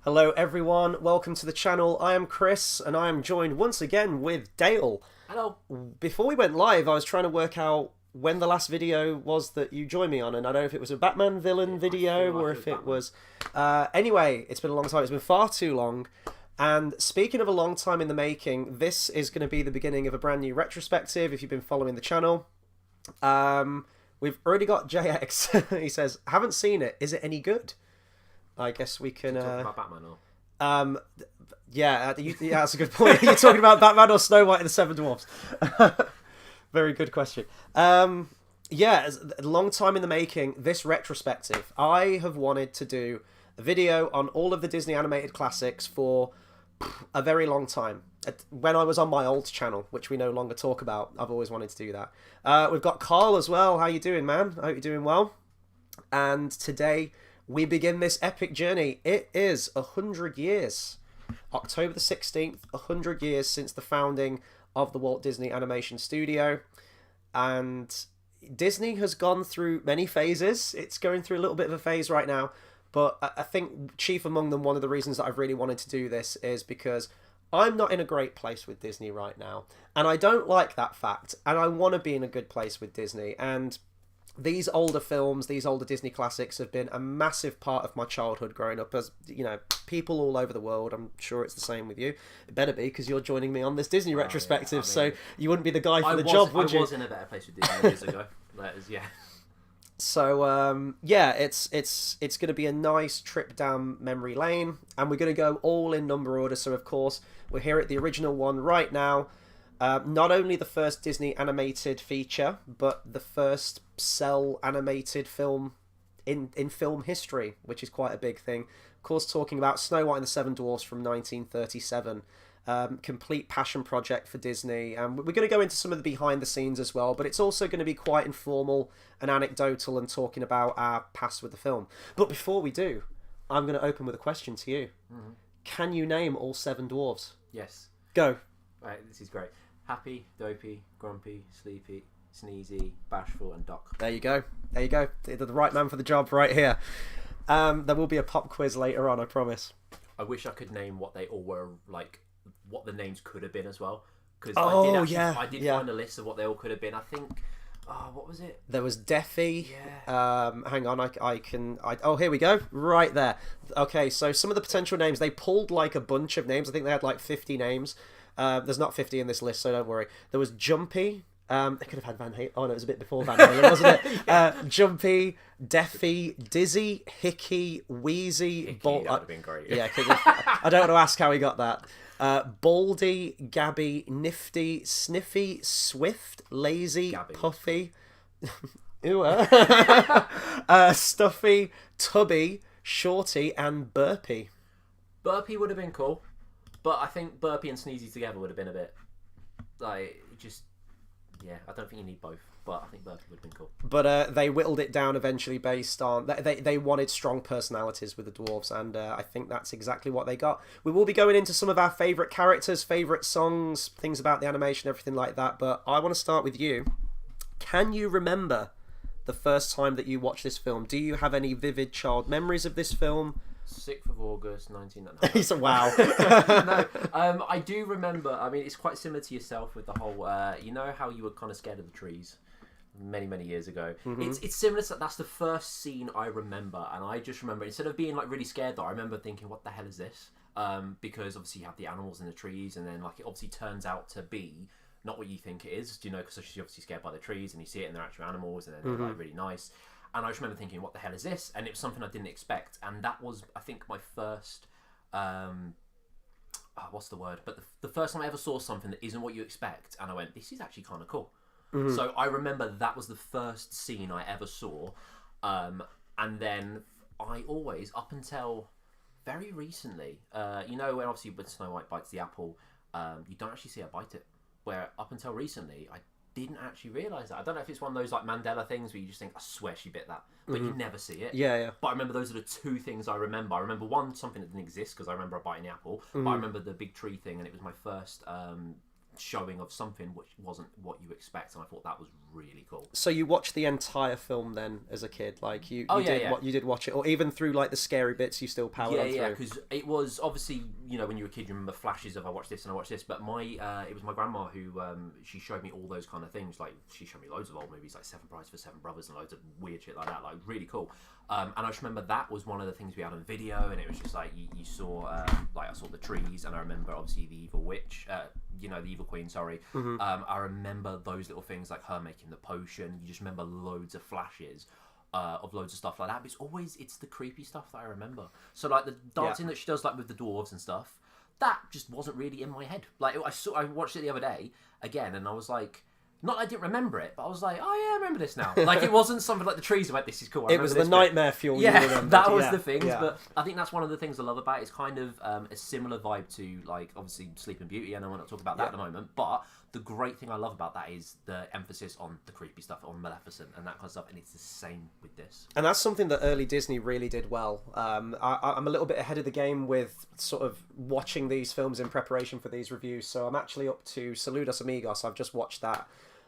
Hello everyone, welcome to the channel. I am Chris and I am joined once again with Dale. Hello. Before we went live, I was trying to work out when the last video was that you joined me on, and I don't know if it was a Batman villain video or if it was... Anyway, it's been a long time. It's been far too long. And speaking of a long time in the making, this is going to be the beginning of a brand new retrospective if you've been following the channel. We've already got JX. He says, haven't seen it. Is it any good? I guess we can... Talking about Batman or... yeah, that's a good point. You're talking about Batman or Snow White and the Seven Dwarves? Very good question. Yeah, a long time in the making, this retrospective. I have wanted to do a video on all of the Disney animated classics for a very long time. When I was on my old channel, which we no longer talk about, I've always wanted to do that. We've got Carl as well. How you doing, man? I hope you're doing well. And today we begin this epic journey. It is 100 years. October the 16th, 100 years since the founding of the Walt Disney Animation Studio. And Disney has gone through many phases. It's going through a little bit of a phase right now. But I think chief among them, one of the reasons that I've really wanted to do this is because I'm not in a great place with Disney right now. And I don't like that fact. And I want to be in a good place with Disney. And these older films, these older Disney classics have been a massive part of my childhood growing up. As you know, people all over the world, I'm sure it's the same with you. It better be, because you're joining me on this Disney retrospective, yeah. I mean, so you wouldn't be the guy for the job, would you? I was in a better place with Disney years ago. Yeah. So, yeah, it's going to be a nice trip down memory lane, and we're going to go all in number order. So, of course, we're here at the original one right now. Not only the first Disney animated feature, but the first cell animated film in film history, which is quite a big thing. Of course, talking about Snow White and the Seven Dwarfs from 1937. Complete passion project for Disney. We're going to go into some of the behind the scenes as well, but it's also going to be quite informal and anecdotal and talking about our past with the film. But before we do, I'm going to open with a question to you. Mm-hmm. Can you name all seven dwarves? Yes. Go. Right, this is great. Happy, dopey, grumpy, sleepy, sneezy, bashful, and Doc. There you go. There you go. The right man for the job right here. There will be a pop quiz later on, I promise. I wish I could name what they all were, like, what the names could have been as well. Because I did find a list of what they all could have been. I think... what was it? There was Deafy. Yeah. Hang on, oh, here we go. Right there. Okay, so some of the potential names, they pulled like a bunch of names. I think they had like 50 names. There's not 50 in this list, so don't worry. There was Jumpy. They could have had Van Halen. Oh, no, it was a bit before Van Halen, wasn't it? Jumpy, Deafy, Dizzy, Hickey, Wheezy... That would have been great. Yeah, I don't want to ask how he got that. Baldy, Gabby, Nifty, Sniffy, Swift, Lazy, Gabby. Puffy, Stuffy, Tubby, Shorty, and Burpy. Burpy would have been cool, but I think Burpy and Sneezy together would have been a bit... like, just... yeah, I don't think you need both, but I think Burpy would have been cool. But they whittled it down eventually based on... They wanted strong personalities with the dwarves, and I think that's exactly what they got. We will be going into some of our favourite characters, favourite songs, things about the animation, everything like that, but I want to start with you. Can you remember the first time that you watched this film? Do you have any vivid child memories of this film? 6th of August, 1999. He's a wow. No, I do remember. I mean, it's quite similar to yourself with the whole. You know how you were kind of scared of the trees many years ago. Mm-hmm. It's similar to that's the first scene I remember, and I just remember instead of being like really scared though, I remember thinking, "What the hell is this?" Because obviously you have the animals in the trees, and then like it obviously turns out to be not what you think it is. Do you know? Because you're obviously scared by the trees, and you see it, and they're actual animals, and they're like really nice. And I just remember thinking, what the hell is this? And it was something I didn't expect. And that was, I think, my first... what's the word? But the first time I ever saw something that isn't what you expect. And I went, this is actually kind of cool. Mm-hmm. So I remember that was the first scene I ever saw. And then I always, up until very recently... you know, when obviously when Snow White bites the apple, you don't actually see her bite it. Where up until recently, I didn't actually realise that. I don't know if it's one of those like Mandela things where you just think, I swear she bit that, but you never see it. Yeah. But I remember those are the two things I remember. I remember one, something that didn't exist because I remember biting the apple, but I remember the big tree thing, and it was my first showing of something which wasn't what you expect, and I thought that was really cool. So you watched the entire film then as a kid, like you did watch it, or even through like the scary bits, you still powered on through. Yeah, because it was obviously, you know, when you were a kid, you remember flashes of I watched this and I watched this, but it was my grandma who she showed me all those kind of things. Like she showed me loads of old movies, like Seven Brides for Seven Brothers and loads of weird shit like that, like really cool. And I just remember that was one of the things we had on video, and it was just like you saw, like I saw the trees, and I remember obviously the evil witch, you know, the evil queen. Sorry, I remember those little things like her making the potion. You just remember loads of flashes of loads of stuff like that. But it's the creepy stuff that I remember. So like the dancing that she does, like with the dwarves and stuff, that just wasn't really in my head. Like I watched it the other day again, and I was like. Not that I didn't remember it, but I was like, oh yeah, I remember this now. Like, it wasn't something like the trees. I went, this is cool. It was the nightmare fuel. Yeah, that was the things. Yeah. But I think that's one of the things I love about it. It's kind of a similar vibe to, like, obviously Sleeping Beauty, and I want to talk about that at the moment. But the great thing I love about that is the emphasis on the creepy stuff, on Maleficent and that kind of stuff, and it's the same with this. And that's something that early Disney really did well. I'm a little bit ahead of the game with sort of watching these films in preparation for these reviews, so I'm actually up to Saludos Amigos. I've just watched that.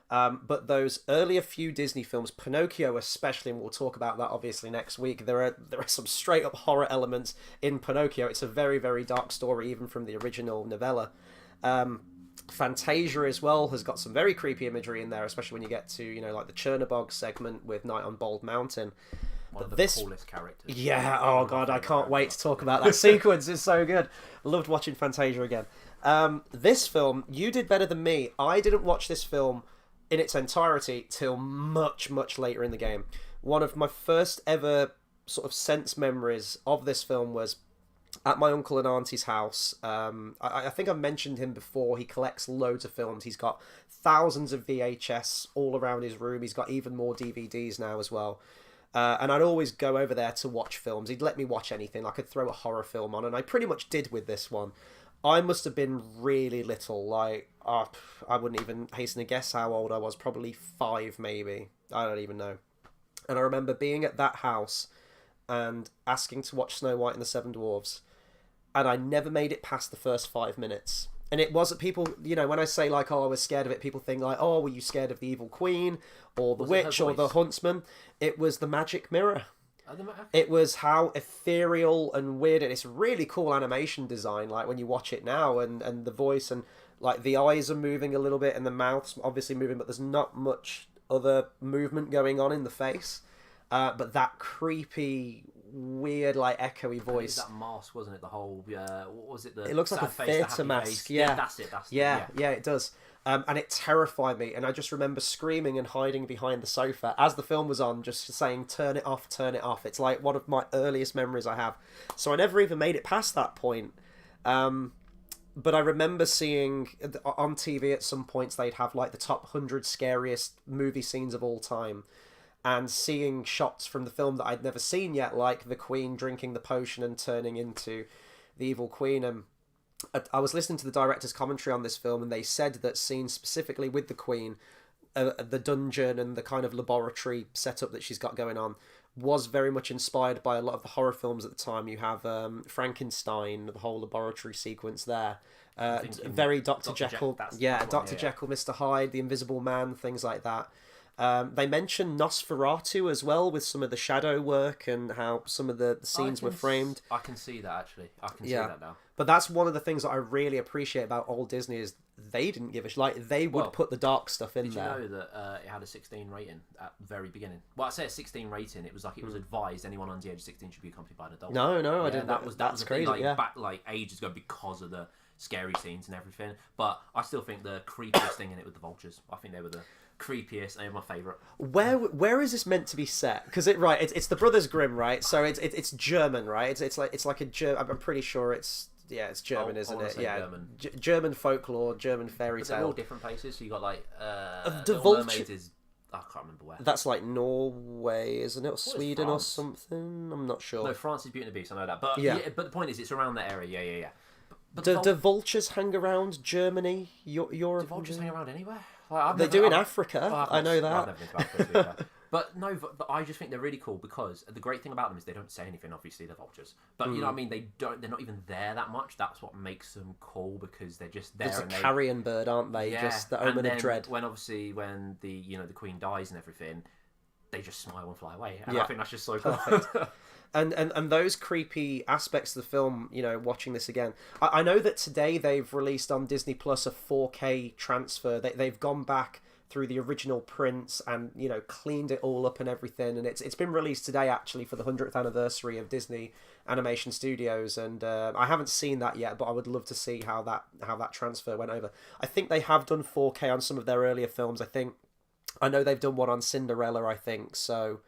But those earlier few Disney films, Pinocchio especially, and we'll talk about that obviously next week, there are some straight up horror elements in Pinocchio. It's a very, very dark story, even from the original novella. Fantasia as well has got some very creepy imagery in there, especially when you get to, you know, like the Chernobog segment with Night on Bald Mountain. One of the coolest characters. Yeah, oh god, I can't wait to talk about that sequence. It's so good. I loved watching Fantasia again. This film, you did better than me. I didn't watch this film in its entirety till much, much later in the game. One of my first ever sort of sense memories of this film was at my uncle and auntie's house. I think I've mentioned him before. He collects loads of films. He's got thousands of VHS all around his room. He's got even more DVDs now as well. And I'd always go over there to watch films. He'd let me watch anything. I could throw a horror film on, and I pretty much did with this one. I must have been really little, like, I wouldn't even hasten to guess how old I was, probably 5 maybe, I don't even know. And I remember being at that house and asking to watch Snow White and the Seven Dwarves, and I never made it past the first 5 minutes. And it wasn't people, you know, when I say like, oh, I was scared of it, people think like, oh, were you scared of the evil queen, or the witch, or the huntsman? It was the magic mirror. It was how ethereal and weird, and it's really cool animation design, like when you watch it now, and the voice, and like the eyes are moving a little bit and the mouth's obviously moving, but there's not much other movement going on in the face. But that creepy, weird, like echoey voice. That mask, wasn't it? The whole what was it? It looks like a theatre mask. Yeah, that's it. Yeah, it does. And it terrified me, and I just remember screaming and hiding behind the sofa as the film was on, just saying, turn it off, turn it off. It's like one of my earliest memories I have. So I never even made it past that point. But I remember seeing on TV at some points they'd have like the top 100 scariest movie scenes of all time, and seeing shots from the film that I'd never seen yet, like the Queen drinking the potion and turning into the evil queen. And I was listening to the director's commentary on this film, and they said that scenes specifically with the Queen, the dungeon and the kind of laboratory setup that she's got going on, was very much inspired by a lot of the horror films at the time. You have Frankenstein, the whole laboratory sequence there. Very Dr. Jekyll. Dr. Jekyll, Mr. Hyde, The Invisible Man, things like that. They mentioned Nosferatu as well, with some of the shadow work and how some of the scenes were framed. I can see that, actually. I can see that now. But that's one of the things that I really appreciate about old Disney, is they didn't give a like they would put the dark stuff in there. Did you know that it had a 16 rating at the very beginning? Well, I say a 16 rating. It was like it was advised anyone under the age of 16 should be accompanied by an adult. No, I didn't. That's crazy. Back like ages ago, because of the scary scenes and everything. But I still think the creepiest thing in it was the vultures. I think they were the creepiest and my favourite. Where is this meant to be set? Because it's the Brothers Grimm, right? So it's German, right? It's like a German. I'm pretty sure it's German, isn't it? Yeah, German. German folklore, German fairy tale. They're all different places. So you got like the Vulture. Mermaids is, I can't remember where. That's like Norway, isn't it? Or Sweden or something? I'm not sure. No, France is Beauty and the Beast. I know that. But but the point is, it's around that area. Yeah. But do vultures hang around Germany, Europe? Do vultures hang around anywhere? They do in Africa. I know that. I've never been to Africa. But no, but I just think they're really cool because the great thing about them is they don't say anything. Obviously, they're vultures, but you know what I mean. They're not even there that much. That's what makes them cool because they're just there. There's a and carrion bird, aren't they? Yeah, Just the omen of dread. When the Queen dies and everything, they just smile and fly away. And I think that's just so perfect. And those creepy aspects of the film, you know, watching this again, I know that today they've released on Disney Plus a 4K transfer. They've gone back through the original prints and, you know, cleaned it all up and everything, and it's been released today actually for the 100th anniversary of Disney Animation Studios, and I haven't seen that yet, but I would love to see how that transfer went over. I think they have done 4K on some of their earlier films. I know they've done one on Cinderella, I think, so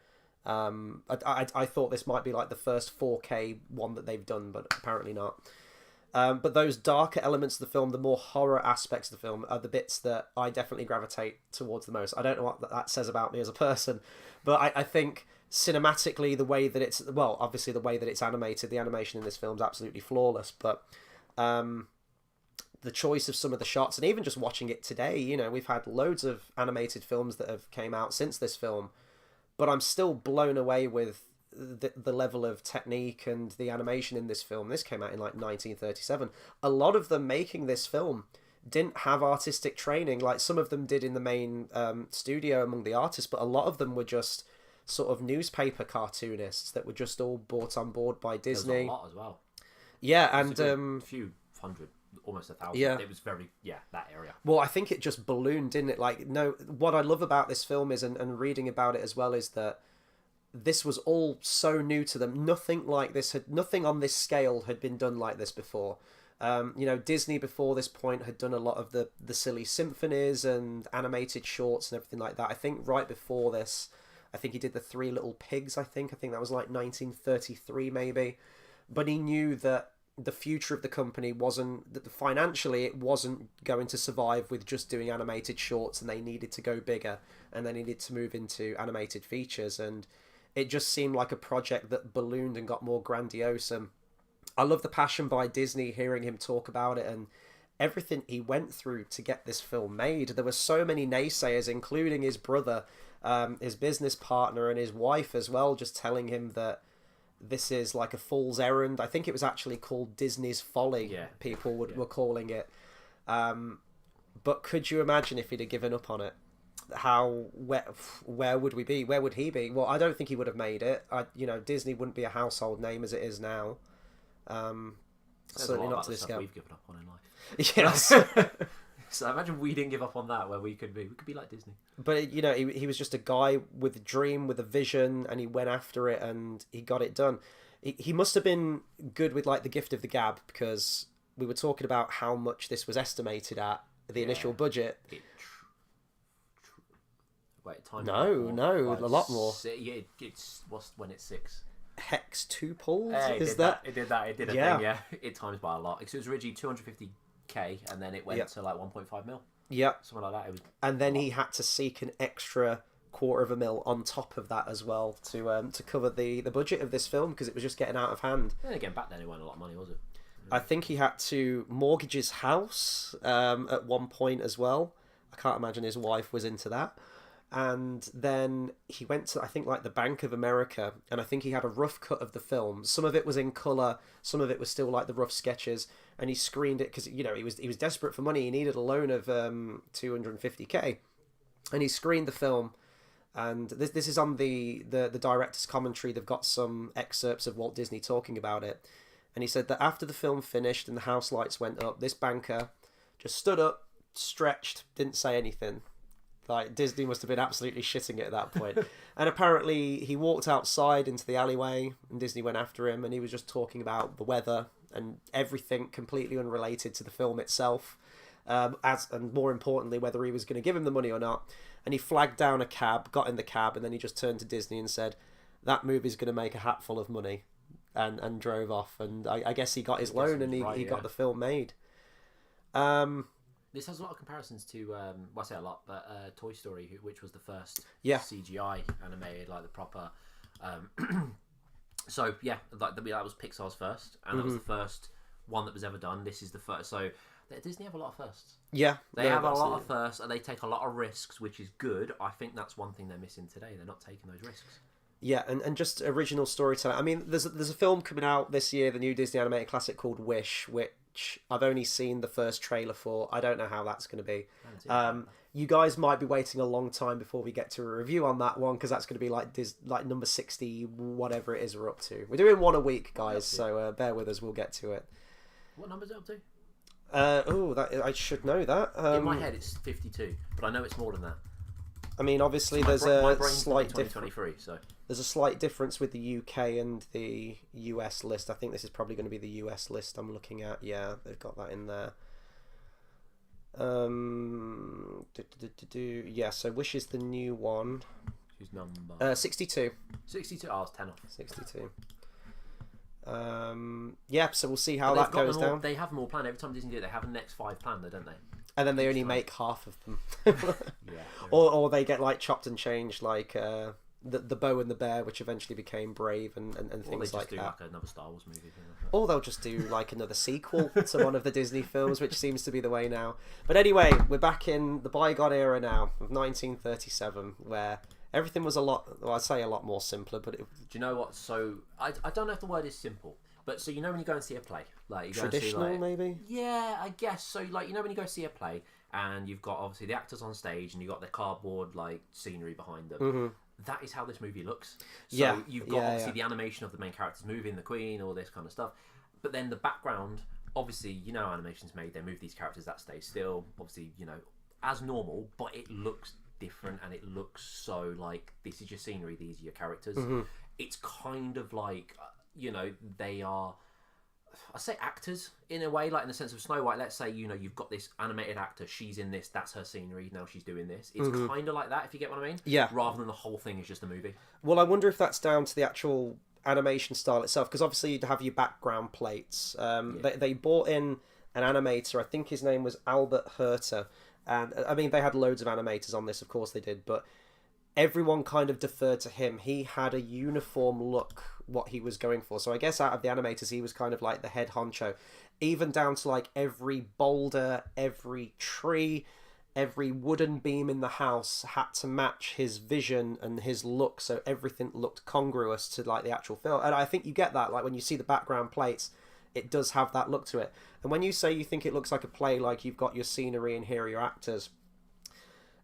I thought this might be like the first 4K one that they've done, but apparently not. But those darker elements of the film, the more horror aspects of the film, are the bits that I definitely gravitate towards the most. I don't know what that says about me as a person, but I think cinematically, the way that it's, well, obviously the way that it's animated, the animation in this film is absolutely flawless, but the choice of some of the shots, and even just watching it today, you know, we've had loads of animated films that have came out since this film, but I'm still blown away with the level of technique and the animation in this film. This came out in like 1937. A lot of them making this film didn't have artistic training, like some of them did in the main studio among the artists, but a lot of them were just sort of newspaper cartoonists that were just all brought on board by Disney. There was a lot as well. Yeah, and a few hundred, almost 1,000. Yeah. It was very, that area. Well, I think it just ballooned, didn't it? Like, no, what I love about this film is, and reading about it as well, is that this was all so new to them. Nothing on this scale had been done like this before. You know, Disney before this point had done a lot of the silly symphonies and animated shorts and everything like that. I think right before this, I think he did the Three Little Pigs. I think that was like 1933 maybe. But he knew that the future of the company financially it wasn't going to survive with just doing animated shorts, and they needed to go bigger and they needed to move into animated features, and it just seemed like a project that ballooned and got more grandiose. And I love the passion by Disney, hearing him talk about it and everything he went through to get this film made. There were so many naysayers, including his brother, his business partner, and his wife as well, just telling him that this is like a fool's errand. I think it was actually called Disney's Folly, people were calling it. But could you imagine if he'd have given up on it? Where would we be? Where would he be? Well, I don't think he would have made it. Disney wouldn't be a household name as it is now. Certainly not to this scale. We've given up on in life. Yes. So imagine we didn't give up on that, where we could be like Disney. But you know, he was just a guy with a dream, with a vision, and he went after it and he got it done. He must have been good with like the gift of the gab, because we were talking about how much this was estimated at the initial budget. No, a lot more. It's when it's 6 hextuples. It did that. It did a thing. Yeah, it times by a lot. Because it was originally 250k, and then it went to like 1.5 mil. Yeah, something like that. It was, and then he had to seek an extra $250,000 on top of that as well to cover the budget of this film, because it was just getting out of hand. And again, back then it wasn't a lot of money, was it? I think he had to mortgage his house at one point as well. I can't imagine his wife was into that. And then he went to, I think, like the Bank of America, and I think he had a rough cut of the film. Some of it was in colour, some of it was still like the rough sketches, and he screened it because, you know, he was desperate for money. He needed a loan of $250,000, and he screened the film. And this is on the director's commentary. They've got some excerpts of Walt Disney talking about it, and he said that after the film finished and the house lights went up, this banker just stood up, stretched, didn't say anything. Like, Disney must have been absolutely shitting it at that point. And apparently he walked outside into the alleyway and Disney went after him, and he was just talking about the weather and everything completely unrelated to the film itself, and more importantly, whether he was going to give him the money or not. And he flagged down a cab, got in the cab, and then he just turned to Disney and said, "That movie's going to make a hatful of money," and drove off. And I guess he got his loan, and he got the film made. This has a lot of comparisons to, well, I say a lot, but Toy Story, which was the first CGI animated, like the proper. So yeah, that was Pixar's first, and that was the first one that was ever done. This is the first. So Disney have a lot of firsts. Yeah, They have a lot of firsts, and they take a lot of risks, which is good. I think that's one thing they're missing today. They're not taking those risks. Yeah, and just original storytelling. I mean, there's a film coming out this year, the new Disney animated classic called Wish, which I've only seen the first trailer for. I don't know how that's going to be. You guys might be waiting a long time before we get to a review on that one, because that's going to be like number 60, whatever it is we're up to. We're doing one a week, guys, so bear with us. We'll get to it. What number is it up to? I should know that. In my head, it's 52, but I know it's more than that. I mean, obviously, My there's a slight difference. 2023, so There's a slight difference with the UK and the US list. I think this is probably going to be the US list I'm looking at. Yeah, they've got that in there. Yeah, so Wish is the new one. Who's number? 62. 62. Oh, it's 10 off. 62. Yeah, so we'll see how that goes down. They have them all planned. Every time Disney do it, they have a next 5 planned, don't they? And then they only make half of them. Yeah. Or they get like chopped and changed, like the Bow and the Bear, which eventually became Brave, and things like that. Like another Star Wars movie. Or they'll just do like another sequel to one of the Disney films, which seems to be the way now. But anyway, we're back in the bygone era now of 1937, where everything was a lot, well, I'd say a lot more simpler. But do you know what? So I don't know if the word is simple, but so you know when you go and see a play, like you traditional, go and see, like, maybe. Yeah, I guess so. Like you know when you go see a play, and you've got obviously the actors on stage, and you've got the cardboard like scenery behind them. Mm-hmm. That is how this movie looks. So yeah, you've got obviously the animation of the main characters moving, the Queen, all this kind of stuff. But then the background, obviously, you know how animation's made, they move these characters that stay still, obviously, you know, as normal, but it looks different, and it looks so like, this is your scenery, these are your characters. Mm-hmm. It's kind of like, you know, they are, I say actors in a way, like in the sense of Snow White. Let's say, you know, you've got this animated actor, she's in this, that's her scenery, now she's doing this. It's kind of like that, if you get what I mean. Yeah. Rather than the whole thing is just a movie. Well, I wonder if that's down to the actual animation style itself, because obviously you'd have your background plates. They bought in an animator, I think his name was Albert Herter, and I mean they had loads of animators on this, of course they did, but everyone kind of deferred to him. He had a uniform look, what he was going for. So I guess out of the animators, he was kind of like the head honcho, even down to like every boulder, every tree, every wooden beam in the house had to match his vision and his look, so everything looked congruous to like the actual film. And I think you get that, like when you see the background plates, it does have that look to it. And when you say you think it looks like a play, like you've got your scenery and here are your actors,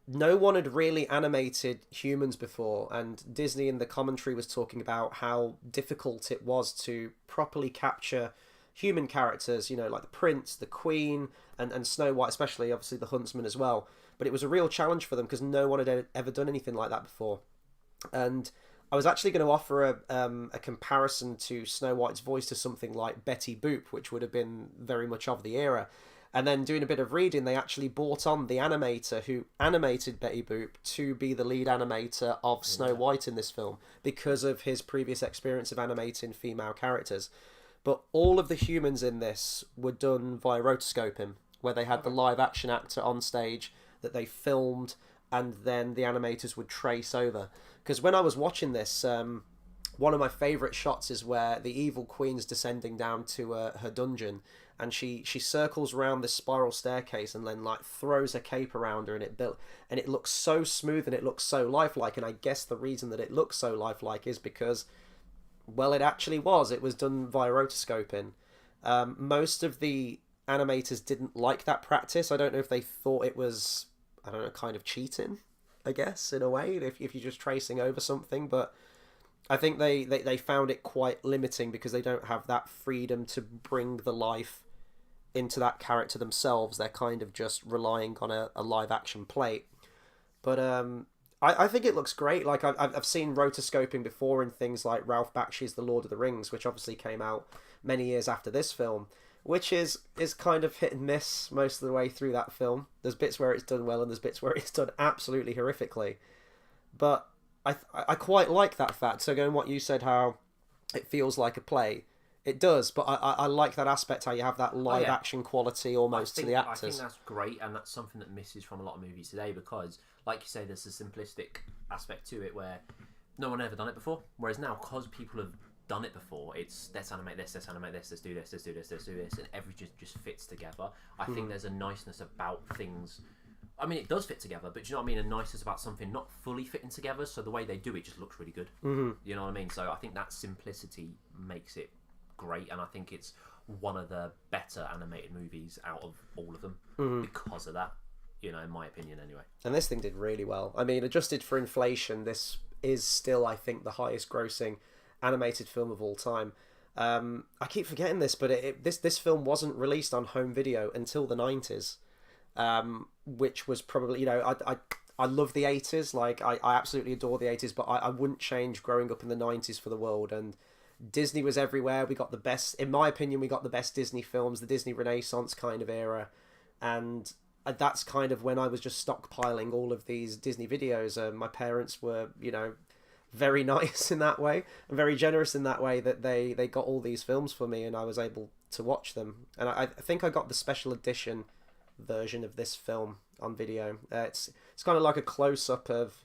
no one had really animated humans before, and Disney in the commentary was talking about how difficult it was to properly capture human characters, you know, like the Prince, the Queen, and Snow White, especially, obviously the Huntsman as well. But it was a real challenge for them because no one had ever done anything like that before. And I was actually going to offer a comparison to Snow White's voice to something like Betty Boop, which would have been very much of the era. And then doing a bit of reading, they actually brought on the animator who animated Betty Boop to be the lead animator of Snow White in this film because of his previous experience of animating female characters. But all of the humans in this were done via rotoscoping, where they had the live action actor on stage that they filmed and then the animators would trace over. Because when I was watching this, one of my favourite shots is where the evil queen's descending down to her dungeon, and she circles around this spiral staircase and then like throws a cape around her, and it looks so smooth and it looks so lifelike. And I guess the reason that it looks so lifelike is because, well, it actually was. It was done via rotoscoping. Most of the animators didn't like that practice. I don't know if they thought it was, I don't know, kind of cheating, I guess, in a way, if you're just tracing over something. But I think they found it quite limiting because they don't have that freedom to bring the life into that character themselves. They're kind of just relying on a live action plate. But I think it looks great. Like I've seen rotoscoping before in things like Ralph Bakshi's The Lord of the Rings, which obviously came out many years after this film, which is kind of hit and miss most of the way through that film. There's bits where it's done well and there's bits where it's done absolutely horrifically. But I quite like that fact. So going what you said, how it feels like a play, it does. But I like that aspect, how you have that live action quality almost to the actors. I think that's great, and that's something that misses from a lot of movies today because, like you say, there's a simplistic aspect to it where no one had ever done it before. Whereas now, because people have done it before. It's let's animate this, let's animate this, let's do this, let's do this, let's do this, and everything just fits together. I think there's a niceness about things. I mean, it does fit together, but do you know what I mean? A niceness about something not fully fitting together, so the way they do it just looks really good. You know what I mean? So I think that simplicity makes it great, and I think it's one of the better animated movies out of all of them because of that. You know, in my opinion, anyway. And this thing did really well. I mean, adjusted for inflation, this is still, I think, the highest grossing animated film of all time. I keep forgetting this, but this film wasn't released on home video until the 90s, which was probably, you know, I love the 80s. Like, I absolutely adore the 80s, but I wouldn't change growing up in the 90s for the world. And Disney was everywhere. We got the best, in my opinion, we got the best Disney films, the Disney Renaissance kind of era. And that's kind of when I was just stockpiling all of these Disney videos. My parents were, you know, very nice in that way and very generous in that way that they got all these films for me and I was able to watch them. And I think I got the special edition version of this film on video. It's kind of like a close-up of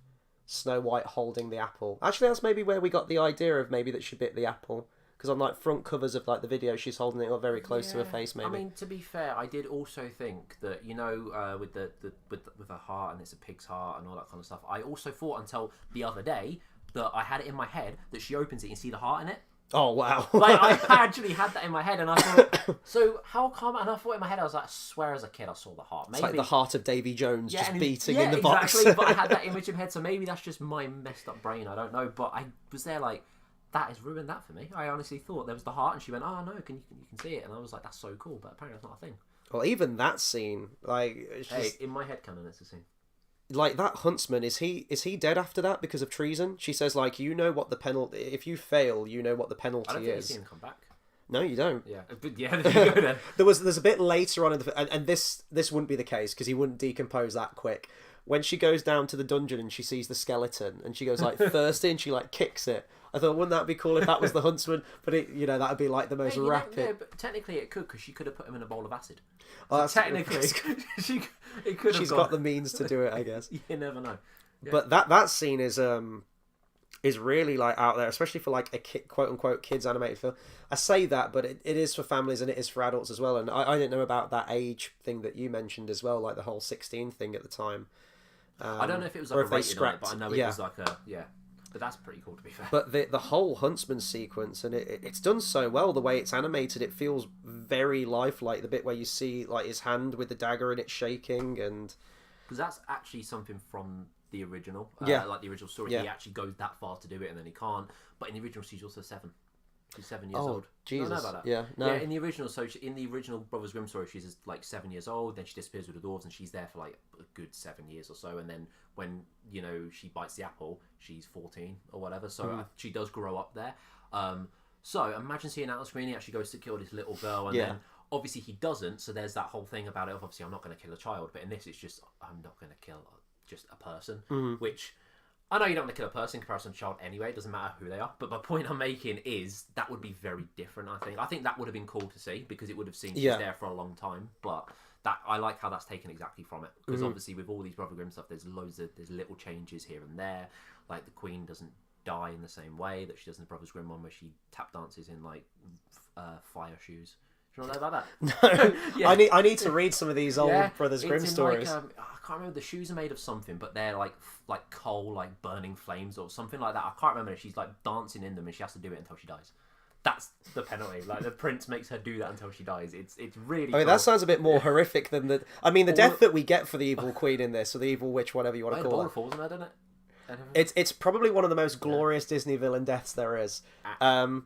Snow White holding the apple. Actually, that's maybe where we got the idea of maybe that she bit the apple. Because on like front covers of like the video, she's holding it very close to her face. Maybe. I mean, to be fair, I did also think that, you know, with the heart and it's a pig's heart and all that kind of stuff. I also thought until the other day that I had it in my head that she opens it and you see the heart in it. Oh wow! Like I actually had that in my head, and I thought, so how come? And I thought in my head, I was like, I swear as a kid I saw the heart. Maybe it's like the heart of Davy Jones just beating in the exactly, box. But I had that image in my head, so maybe that's just my messed up brain. I don't know, but I was there like, that has ruined that for me. I honestly thought there was the heart, and she went, "Oh no, you can see it," and I was like, "That's so cool," but apparently that's not a thing. Well, even that scene, like, it's just... Hey, in my head canon, it's a scene. Like, that huntsman, is he dead after that because of treason? She says, like, you know what the penalty... If you fail, you know what the penalty is. I don't think you see him come back. No, you don't. Yeah, but yeah, there you go then. There's a bit later on in the... And this wouldn't be the case, because he wouldn't decompose that quick. When she goes down to the dungeon and she sees the skeleton, and she goes, like, thirsty, and she, like, kicks it. I thought, wouldn't that be cool if that was the huntsman? But, that would be, like, the most rapid... Yeah, but technically it could, because she could have put him in a bowl of acid. Oh, so technically, it could have She's got the means to do it, I guess. You never know. Yeah. But that scene is really, like, out there, especially for, like, a quote-unquote kids animated film. I say that, but it is for families and it is for adults as well. And I didn't know about that age thing that you mentioned as well, like the whole 16 thing at the time. I don't know if it was like a rating on it, but I know it was like a... Yeah. But that's pretty cool, to be fair. But the whole huntsman sequence, and it's done so well, the way it's animated, it feels very lifelike. The bit where you see, like, his hand with the dagger and it's shaking, and... Because that's actually something from the original. Yeah. Like the original story. Yeah. He actually goes that far to do it, and then he can't. But in the original, she's also 7. She's 7 years old. Jesus. You don't know about that? Yeah, no. Yeah, in the original, in the original Brothers Grimm story, she's like 7 years old. Then she disappears with the dwarves, and she's there for like a good 7 years or so. And then when she bites the apple, she's 14 or whatever. So she does grow up there. So imagine seeing that on screen. He actually goes to kill this little girl, and then obviously he doesn't. So there's that whole thing about it. Obviously, I'm not going to kill a child, but in this, it's just I'm not going to kill just a person, which. I know you don't want to kill a person in comparison to a child anyway. It doesn't matter who they are. But my point I'm making is that would be very different, I think. I think that would have been cool to see because it would have seen she's there for a long time. But that I like how that's taken exactly from it. Because obviously with all these Brother Grimm stuff, there's little changes here and there. Like the Queen doesn't die in the same way that she does in the Brothers Grimm one where she tap dances in like fire shoes. Do you know about that? No. I need to read some of these old Brothers Grimm stories. Like, I can't remember, the shoes are made of something, but they're like coal, like burning flames or something like that. I can't remember. She's like dancing in them, and she has to do it until she dies. That's the penalty. Like the prince makes her do that until she dies. It's really. I mean, that sounds a bit more horrific than the. I mean, the death that we get for the evil queen in this, or the evil witch, whatever you want to call it. Falls in there, doesn't it? It's probably one of the most glorious Disney villain deaths there is. No,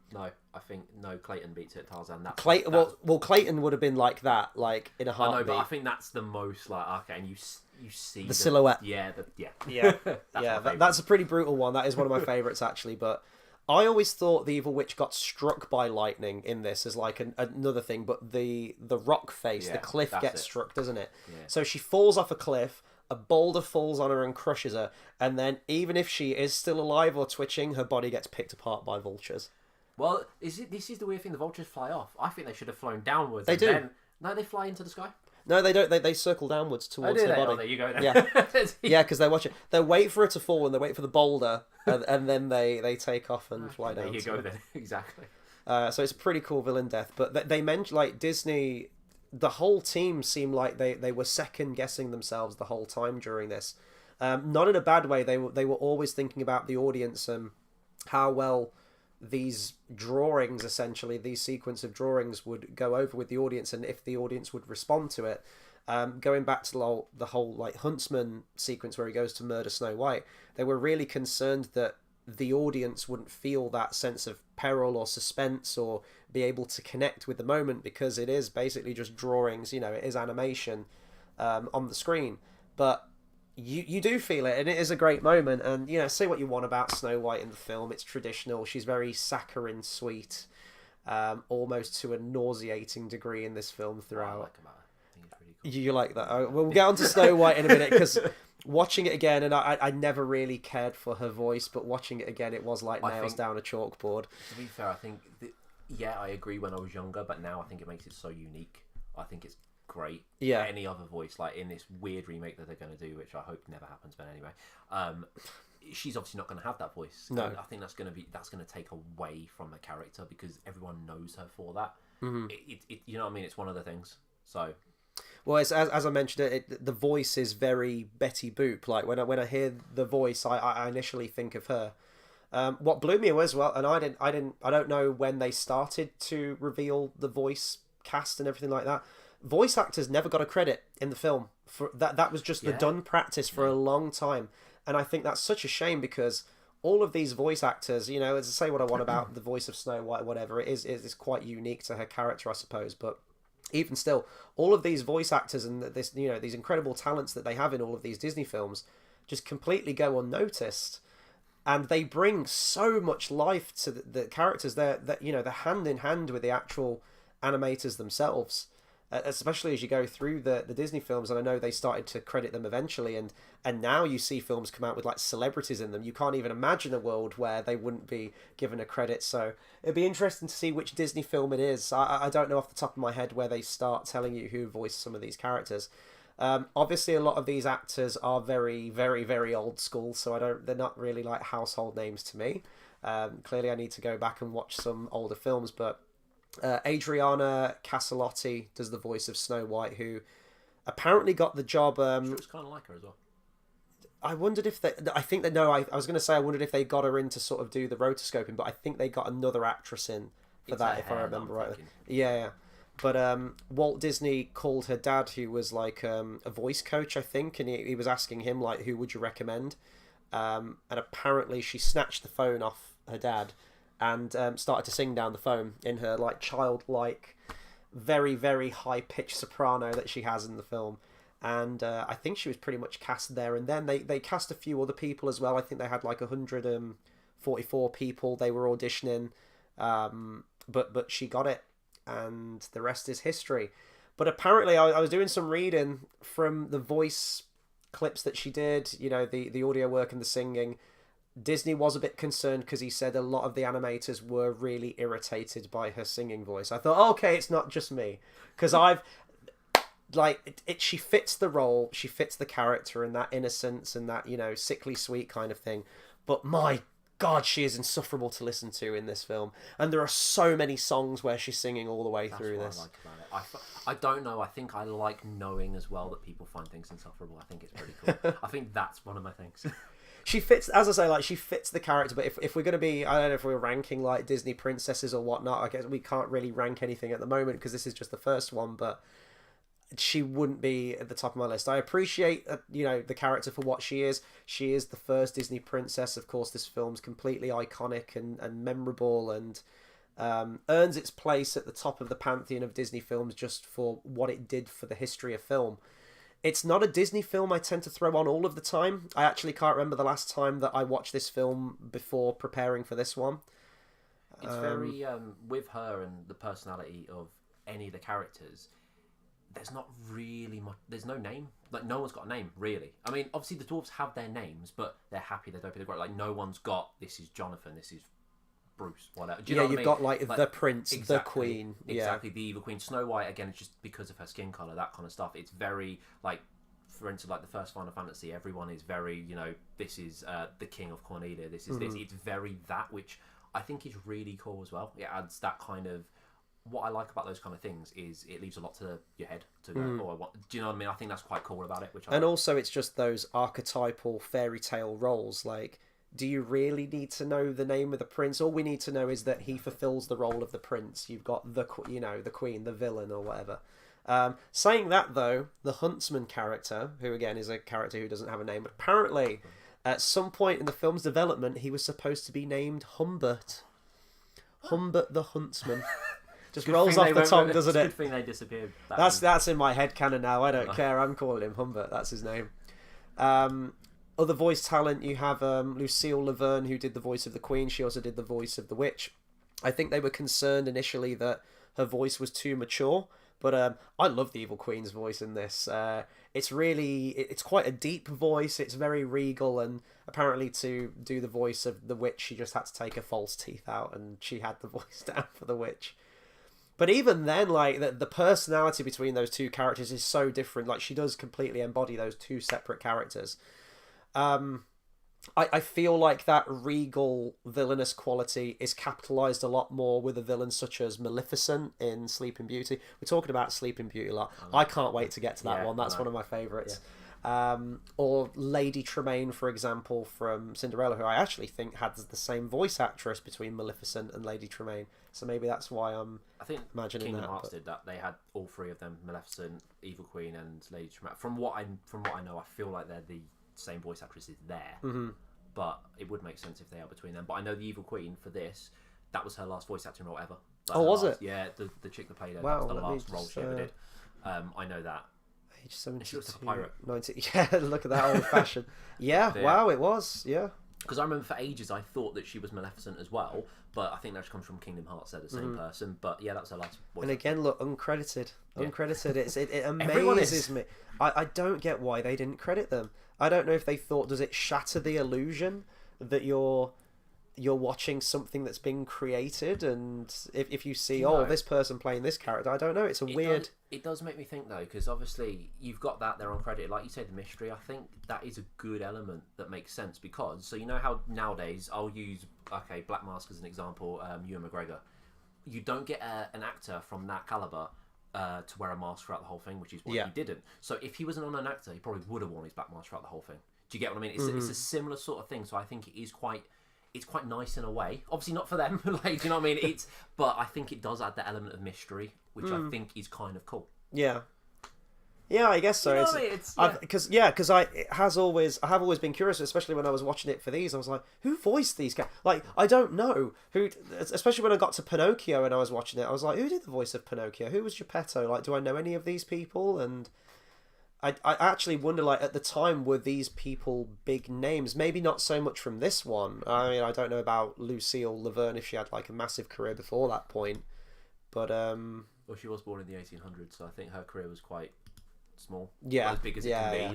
I think Clayton beats it. Tarzan. Well, Clayton would have been like that, like in a heartbeat. I know, but I think that's the most like okay, and you see the silhouette. Yeah. That's a pretty brutal one. That is one of my favourites actually. But I always thought the evil witch got struck by lightning in this as like another thing. But the rock face, the cliff gets struck, doesn't it? Yeah. So she falls off a cliff. A boulder falls on her and crushes her, and then even if she is still alive or twitching, her body gets picked apart by vultures. Well, this is the weird thing. The vultures fly off. I think they should have flown downwards. They do. No, they fly into the sky. No, they don't. They circle downwards Oh, towards do her they? body. Oh, there you go. Then. Yeah, yeah, because they watch it. They wait for her to fall and they wait for the boulder, and then they take off and fly down. There you to go. it. Then exactly. So it's a pretty cool villain death. But they mentioned like Disney, the whole team seemed like they were second guessing themselves the whole time during this. Not in a bad way. They were always thinking about the audience and how well these drawings, essentially these sequence of drawings, would go over with the audience, and if the audience would respond to it. Going back to the whole like Huntsman sequence where he goes to murder Snow White, they were really concerned that the audience wouldn't feel that sense of peril or suspense or be able to connect with the moment, because it is basically just drawings, it is animation on the screen, but you do feel it, and it is a great moment. And say what you want about Snow White in the film, it's traditional, she's very saccharine sweet, almost to a nauseating degree in this film throughout. I like about it. I think it's really cool. You like that? We'll get on to Snow White in a minute, because watching it again, and I never really cared for her voice, but watching it again, it was like nails down a chalkboard. To be fair, I think I agree when I was younger, but now I think it makes it so unique. I think it's great. Yeah. Any other voice, like in this weird remake that they're going to do, which I hope never happens, but anyway, she's obviously not going to have that voice. No. And I think that's going to take away from the character, because everyone knows her for that. Mm-hmm. You know what I mean? It's one of the things. So. Well, as I mentioned, the voice is very Betty Boop. Like when I hear the voice, I initially think of her. What blew me away as well, and I don't know when they started to reveal the voice cast and everything like that. Voice actors never got a credit in the film. For that was just the done practice for a long time, and I think that's such a shame, because all of these voice actors, as I say what I want about the voice of Snow White, whatever, it is quite unique to her character, I suppose, but. Even still, all of these voice actors and this, these incredible talents that they have in all of these Disney films just completely go unnoticed, and they bring so much life to the characters. They're hand in hand with the actual animators themselves, especially as you go through the Disney films. And I know they started to credit them eventually, and now you see films come out with like celebrities in them. You can't even imagine a world where they wouldn't be given a credit. So it'd be interesting to see which Disney film it is. I don't know off the top of my head where they start telling you who voiced some of these characters. Obviously, a lot of these actors are very, very, very old school, so they're not really like household names to me. Clearly, I need to go back and watch some older films, but Adriana Caselotti does the voice of Snow White, who apparently got the job. It's kind of like her as well. I wondered if they. I think that no. I was going to say I wondered if they got her in to sort of do the rotoscoping, but I think they got another actress in for that, if I remember right. Yeah. But Walt Disney called her dad, who was like a voice coach, I think, and he was asking him like, who would you recommend? And apparently she snatched the phone off her dad and started to sing down the phone in her like childlike, very, very high pitched soprano that she has in the film. And I think she was pretty much cast there. And then they cast a few other people as well. I think they had like 144 people they were auditioning, but she got it, and the rest is history. But apparently, I was doing some reading from the voice clips that she did, the audio work and the singing. Disney was a bit concerned because he said a lot of the animators were really irritated by her singing voice. I thought, okay, it's not just me, because she fits the role, she fits the character and that innocence and that sickly sweet kind of thing. But my God, she is insufferable to listen to in this film, and there are so many songs where she's singing all the way through this. That's what I like about it. I don't know. I think I like knowing as well that people find things insufferable. I think it's pretty cool. I think that's one of my things. She fits, as I say, like she fits the character. But if we're going to be, I don't know if we're ranking like Disney princesses or whatnot, I guess we can't really rank anything at the moment because this is just the first one. But she wouldn't be at the top of my list. I appreciate, the character for what she is. She is the first Disney princess. Of course, this film's completely iconic and memorable, and earns its place at the top of the pantheon of Disney films just for what it did for the history of film. It's not a Disney film I tend to throw on all of the time. I actually can't remember the last time that I watched this film before preparing for this one. It's very, with her and the personality of any of the characters, there's not really much, there's no name. Like, no one's got a name, really. I mean, obviously the dwarves have their names, but they're happy, they're dopey, they're great. Like, no one's got, this is Jonathan, this is Bruce, whatever. Do you know what I mean? You've got like the prince, exactly, the queen. Exactly, the evil queen. Snow White, again, it's just because of her skin color, that kind of stuff. It's very, like, for instance, like the first Final Fantasy, everyone is very, this is the king of Cornelia, this is this. It's very that, which I think is really cool as well. It adds that kind of... What I like about those kind of things is it leaves a lot to your head to go, do you know what I mean? I think that's quite cool about it. And also, it's just those archetypal fairy tale roles. Like, do you really need to know the name of the prince? All we need to know is that he fulfills the role of the prince. You've got the queen, the villain, or whatever. Saying that, though, the huntsman character, who again is a character who doesn't have a name, but apparently at some point in the film's development, he was supposed to be named Humbert. Humbert the huntsman. Just rolls off the tongue, doesn't it? Good thing they disappeared. That's in my head canon now. I don't care. I'm calling him Humbert. That's his name. Other voice talent, you have Lucille Laverne, who did the voice of the Queen. She also did the voice of the Witch. I think they were concerned initially that her voice was too mature, but I love the Evil Queen's voice in this. It's quite a deep voice. It's very regal, and apparently to do the voice of the Witch, she just had to take her false teeth out, and she had the voice down for the Witch. But even then, like, the personality between those two characters is so different. Like, she does completely embody those two separate characters. I feel like that regal villainous quality is capitalized a lot more with a villain such as Maleficent in Sleeping Beauty. We're talking about Sleeping Beauty a lot. I can't wait to get to that one. That's one of my favourites. Yeah. Or Lady Tremaine, for example, from Cinderella, who I actually think had the same voice actress between Maleficent and Lady Tremaine. So maybe that's why I think imagining Kingdom that. Hearts did that. They had all three of them: Maleficent, Evil Queen, and Lady Tremaine. From what I know, I feel like they're the same voice actresses there. Mm-hmm. But it would make sense if they are between them. But I know the Evil Queen for this, that was her last voice acting role ever. Was it? Yeah, the chick that played her. Wow, that was the last role she ever did. I know that. Age 72, she looks like a pirate. 90. Yeah, look at that old fashioned. Yeah, wow, it was. Yeah. Because I remember for ages I thought that she was Maleficent as well, but I think that comes from Kingdom Hearts. They're the same person. But yeah, that was her last voice. And again, look, uncredited. It amazes me. I don't get why they didn't credit them. I don't know if they thought, does it shatter the illusion that you're watching something that's been created, and if you see this person playing this character, I don't know, it's weird. It does make me think though, because obviously you've got that there uncredited, like you say, the mystery. I think that is a good element that makes sense, because so you know how nowadays I'll use Black Mask as an example, Ewan McGregor. You don't get an actor from that caliber to wear a mask throughout the whole thing, which is what he didn't. So if he wasn't an actor, he probably would have worn his black mask throughout the whole thing. Do you get what I mean? It's a similar sort of thing. So I think it is quite nice in a way. Obviously not for them, like, do you know what I mean? But I think it does add that element of mystery, which I think is kind of cool. Yeah. Yeah, I guess so. Because I have always been curious, especially when I was watching it for these. I was like, who voiced these guys? Like, I don't know who. Especially when I got to Pinocchio and I was watching it, I was like, who did the voice of Pinocchio? Who was Geppetto? Like, do I know any of these people? And I actually wonder, like, at the time, were these people big names? Maybe not so much from this one. I mean, I don't know about Lucille Laverne, if she had like a massive career before that point, but well, she was born in the 1800s, so I think her career was quite small. Yeah, not as big as it can be.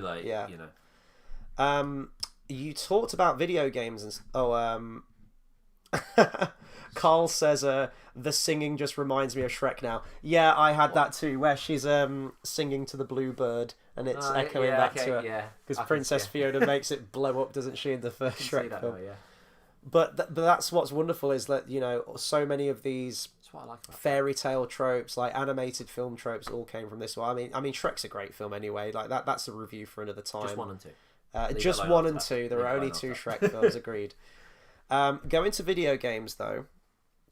You know. You talked about video games and Carl says the singing just reminds me of Shrek now. Yeah, I had that too, where she's singing to the bluebird and it's echoing back to her. Because Princess Fiona makes it blow up, doesn't she, in the first Shrek film? But that's what's wonderful, is that, you know, so many of these fairy tale tropes, like animated film tropes, all came from this one. I mean, Shrek's a great film anyway. Like that's a review for another time. Just 1 and 2. Just 1 and 2. There are only 2 Shrek films. Agreed. Go into video games though,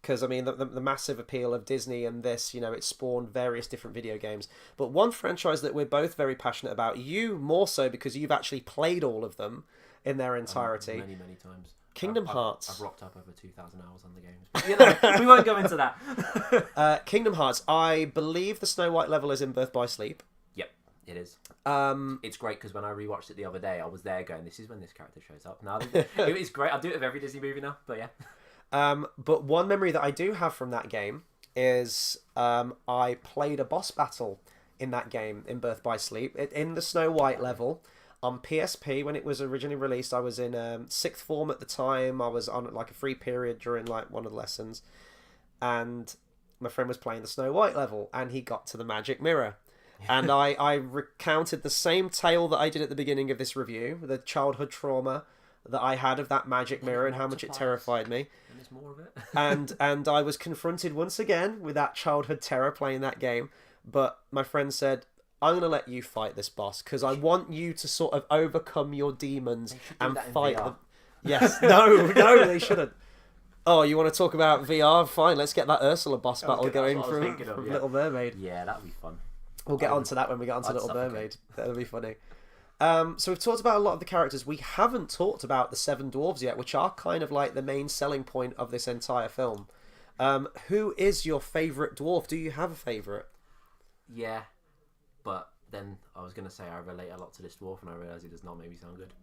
because I mean the massive appeal of Disney and this, you know, it spawned various different video games. But one franchise that we're both very passionate about, you more so because you've actually played all of them in their entirety. Many times. Kingdom Hearts. I've rocked up over 2,000 hours on the games. But, you know, we won't go into that. Kingdom Hearts. I believe the Snow White level is in Birth by Sleep. Yep, it is. It's great because when I rewatched it the other day, I was there going, "This is when this character shows up." Now it is great. I do it with every Disney movie now. But yeah. But one memory that I do have from that game is I played a boss battle in that game in Birth by Sleep in the Snow White level. on PSP when it was originally released. I was in sixth form at the time. I was on like a free period during like one of the lessons, and my friend was playing the Snow White level, and he got to the magic mirror. And I recounted the same tale that I did at the beginning of this review, the childhood trauma that I had of that magic mirror and how much it terrified me. And there's more of it. and I was confronted once again with that childhood terror playing that game. But my friend said, I'm going to let you fight this boss because I want you to sort of overcome your demons and fight them. Yes. No, they shouldn't. Oh, you want to talk about VR? Fine, let's get that Ursula boss battle going from Little Mermaid. Yeah, that'd be fun. We'll get onto that when we get onto Little Mermaid. That'll be funny. So we've talked about a lot of the characters. We haven't talked about the Seven Dwarves yet, which are kind of like the main selling point of this entire film. Who is your favourite dwarf? Do you have a favourite? Yeah, but then I was going to say I relate a lot to this dwarf, and I realise it does not make me sound good.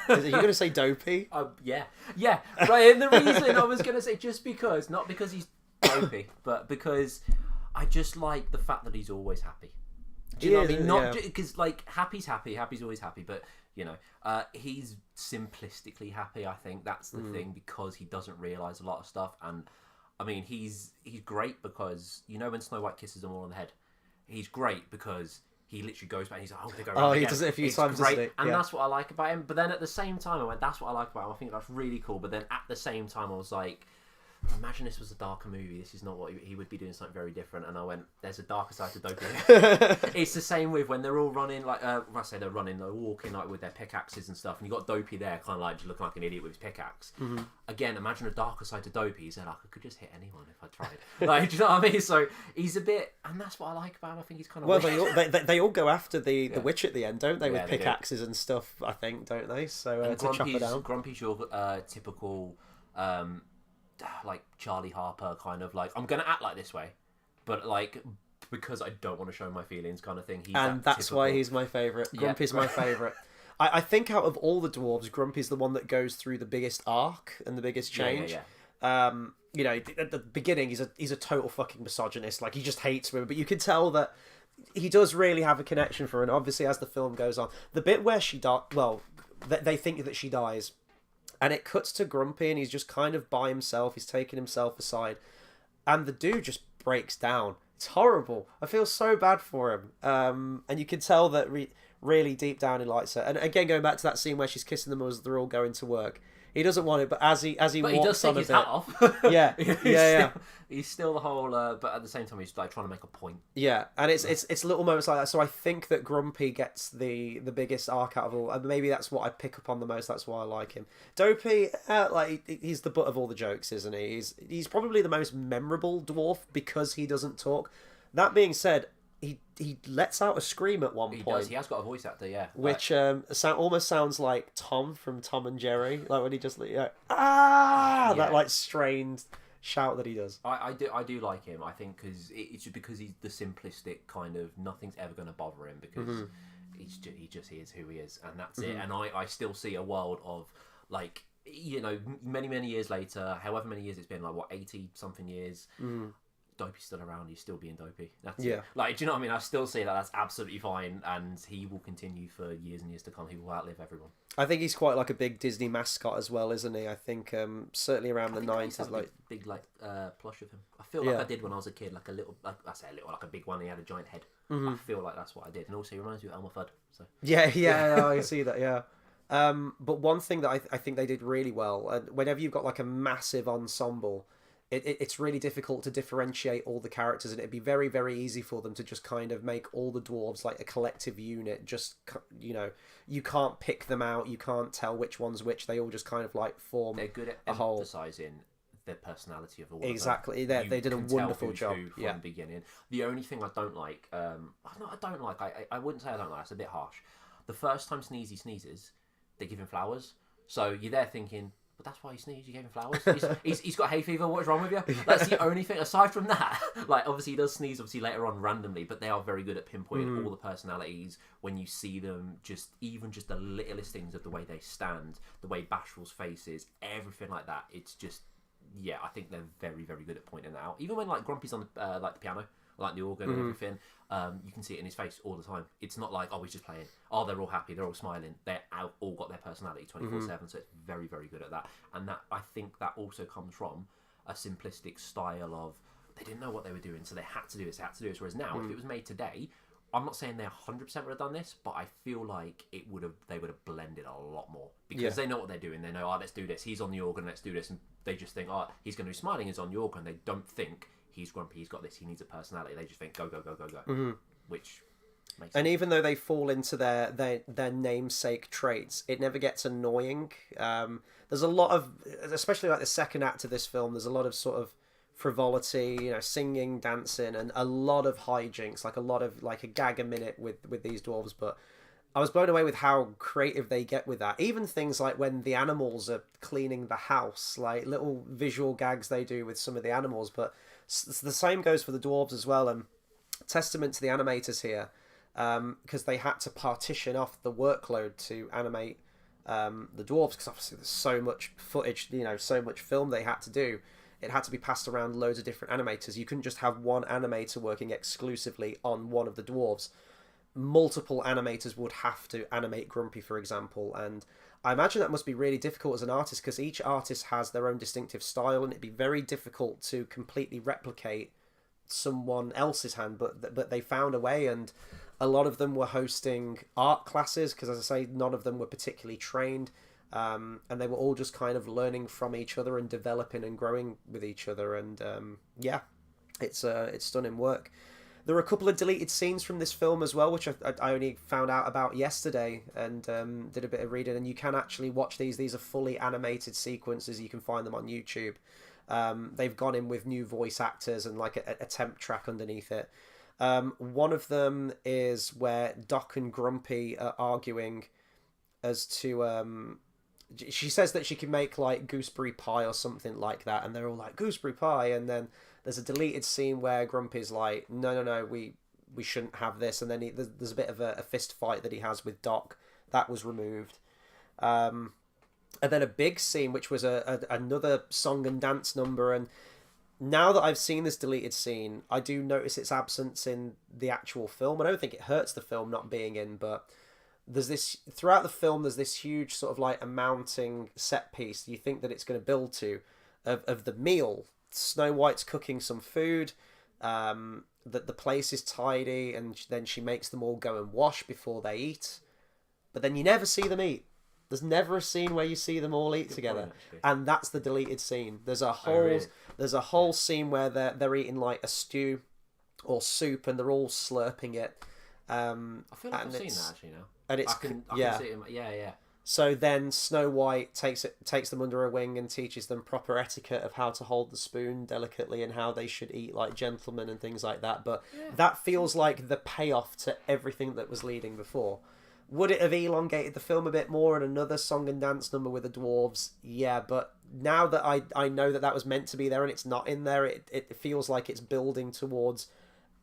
Are you going to say Dopey? Yeah, right. And the reason I was going to say, just because, not because he's Dopey, but because I just like the fact that he's always happy. Do you know what I mean? Not because like happy's happy, happy's always happy, but you know, he's simplistically happy. I think that's the thing, because he doesn't realise a lot of stuff, and I mean he's great because you know when Snow White kisses him all on the head, he's great because he literally goes back and he's like, I'm going to go around again. He does it a few times, doesn't he? And that's what I like about him. But then at the same time, I went, that's what I like about him. I think that's really cool. But then at the same time, I was like, imagine this was a darker movie. This is not what he would be doing, something very different. And I went, there's a darker side to Dopey. It's the same with when they're all running, like, I say they're running, they're walking like with their pickaxes and stuff. And you got Dopey there, kind of like just looking like an idiot with his pickaxe. Mm-hmm. Again, imagine a darker side to Dopey. He said, I could just hit anyone if I tried. Like, do you know what I mean? So he's a bit, and that's what I like about him. I think he's kind of they all go after the witch at the end, don't they? With pickaxes and stuff, I think, don't they? So to chop her down. Grumpy's your typical. Like Charlie Harper kind of like, I'm gonna act like this way, but like because I don't want to show my feelings kind of thing. That's why he's my favourite. Grumpy's my favourite. I think out of all the dwarves, Grumpy's the one that goes through the biggest arc and the biggest change. You know, at the beginning he's a total fucking misogynist, like he just hates women, but you can tell that he does really have a connection for her, and obviously as the film goes on, the bit where they think that she dies, and it cuts to Grumpy, and he's just kind of by himself. He's taking himself aside. And the dude just breaks down. It's horrible. I feel so bad for him. And you can tell that really deep down he likes her. And again, going back to that scene where she's kissing them as they're all going to work. He doesn't want it, but as he walks he does on take his hat off. Yeah. He's still the whole, but at the same time, he's like trying to make a point. Yeah, and it's little moments like that. So I think that Grumpy gets the biggest arc out of all, and maybe that's what I pick up on the most. That's why I like him. Dopey, like he's the butt of all the jokes, isn't he? He's probably the most memorable dwarf because he doesn't talk. That being said, he lets out a scream at one point. He does. He has got a voice actor, yeah. Which almost sounds like Tom from Tom and Jerry, like when he just that like strained shout that he does. I do like him. I think it's just because he's the simplistic kind of, nothing's ever going to bother him because he just is who he is, and that's it. And I still see a world of like, you know, many years later, however many years it's been, like what, 80 something years. Dopey's still around, he's still being Dopey. That's it. Like, do you know what I mean? I still say that's absolutely fine, and he will continue for years and years to come. He will outlive everyone. I think he's quite like a big Disney mascot as well, isn't he? I think certainly around the 90s, like big plush of him. I feel like I did when I was a kid, like a little, like I say a little, like a big one. He had a giant head. I feel like that's what I did, and also he reminds me of Elmer Fudd. So I see that. Yeah. But one thing that I think they did really well, and whenever you've got like a massive ensemble, it's really difficult to differentiate all the characters, and it'd be very, very easy for them to just kind of make all the dwarves like a collective unit. Just, you know, you can't pick them out, you can't tell which one's which. They all just kind of like form. They're good at emphasizing the personality of all. Exactly, they did a wonderful job from the beginning. The only thing I don't like, I wouldn't say I don't like. That's a bit harsh. The first time Sneezy sneezes, they give him flowers. So you're there thinking, but that's why he sneezed. You gave him flowers. He's got hay fever. What is wrong with you? That's the only thing. Aside from that, like obviously he does sneeze. Obviously later on randomly, but they are very good at pinpointing all the personalities when you see them. Even just the littlest things of the way they stand, the way Bashful's face is, everything like that. It's just I think they're very, very good at pointing that out. Even when like Grumpy's on the piano, like the organ and everything. You can see it in his face all the time. It's not like, oh, he's just playing. Oh, they're all happy, they're all smiling. All got their personality 24/7. So it's very, very good at that. And that, I think that also comes from a simplistic style of, they didn't know what they were doing, so they had to do this, Whereas now, if it was made today, I'm not saying they 100% would have done this, but I feel like they would have blended a lot more, because they know what they're doing. They know, oh, let's do this. He's on the organ, let's do this. And they just think, oh, he's going to be smiling, he's on the organ. They don't think he's grumpy, he's got this, he needs a personality. They just think, go, go, go, go, go. Which makes And sense. even though they fall into their namesake traits, it never gets annoying. There's a lot of, especially like the second act of this film, there's a lot of sort of frivolity, singing, dancing, and a lot of hijinks, like a lot of like a gag a minute with these dwarves. But I was blown away with how creative they get with that. Even things like when the animals are cleaning the house, like little visual gags they do with some of the animals. But the same goes for the dwarves as well. And testament to the animators here, because they had to partition off the workload to animate the dwarves, because obviously there's so much footage, so much film they had to do. It had to be passed around loads of different animators. You couldn't just have one animator working exclusively on one of the dwarves. Multiple animators would have to animate Grumpy, for example, and I imagine that must be really difficult as an artist, because each artist has their own distinctive style, and it'd be very difficult to completely replicate someone else's hand, but they found a way. And a lot of them were hosting art classes, because as I say, none of them were particularly trained, and they were all just kind of learning from each other and developing and growing with each other. And it's stunning work. There are a couple of deleted scenes from this film as well, which I only found out about yesterday, and did a bit of reading. And you can actually watch these. These are fully animated sequences. You can find them on YouTube. They've gone in with new voice actors and like a temp track underneath it. One of them is where Doc and Grumpy are arguing as to... she says that she can make like gooseberry pie or something like that, and they're all like, gooseberry pie, and then there's a deleted scene where Grumpy's like, no, we shouldn't have this, and then there's a bit of a fist fight that he has with Doc. That was removed. And then a big scene, which was another song and dance number, and now that I've seen this deleted scene, I do notice its absence in the actual film. I don't think it hurts the film not being in, but there's this, throughout the film, there's this huge sort of like a mounting set piece you think that it's going to build to, of the meal. Snow White's cooking some food, that the place is tidy, and then she makes them all go and wash before they eat. But then you never see them eat. There's never a scene where you see them all eat together, and that's the deleted scene. There's a whole scene where they're eating like a stew or soup, and they're all slurping it. I feel like I've seen that actually now. And it's I can see it. Yeah. So then Snow White takes them under her wing and teaches them proper etiquette of how to hold the spoon delicately and how they should eat like gentlemen and things like that. But that feels like the payoff to everything that was leading before. Would it have elongated the film a bit more and another song and dance number with the dwarves? Yeah, but now that I know that was meant to be there and it's not in there, it feels like it's building towards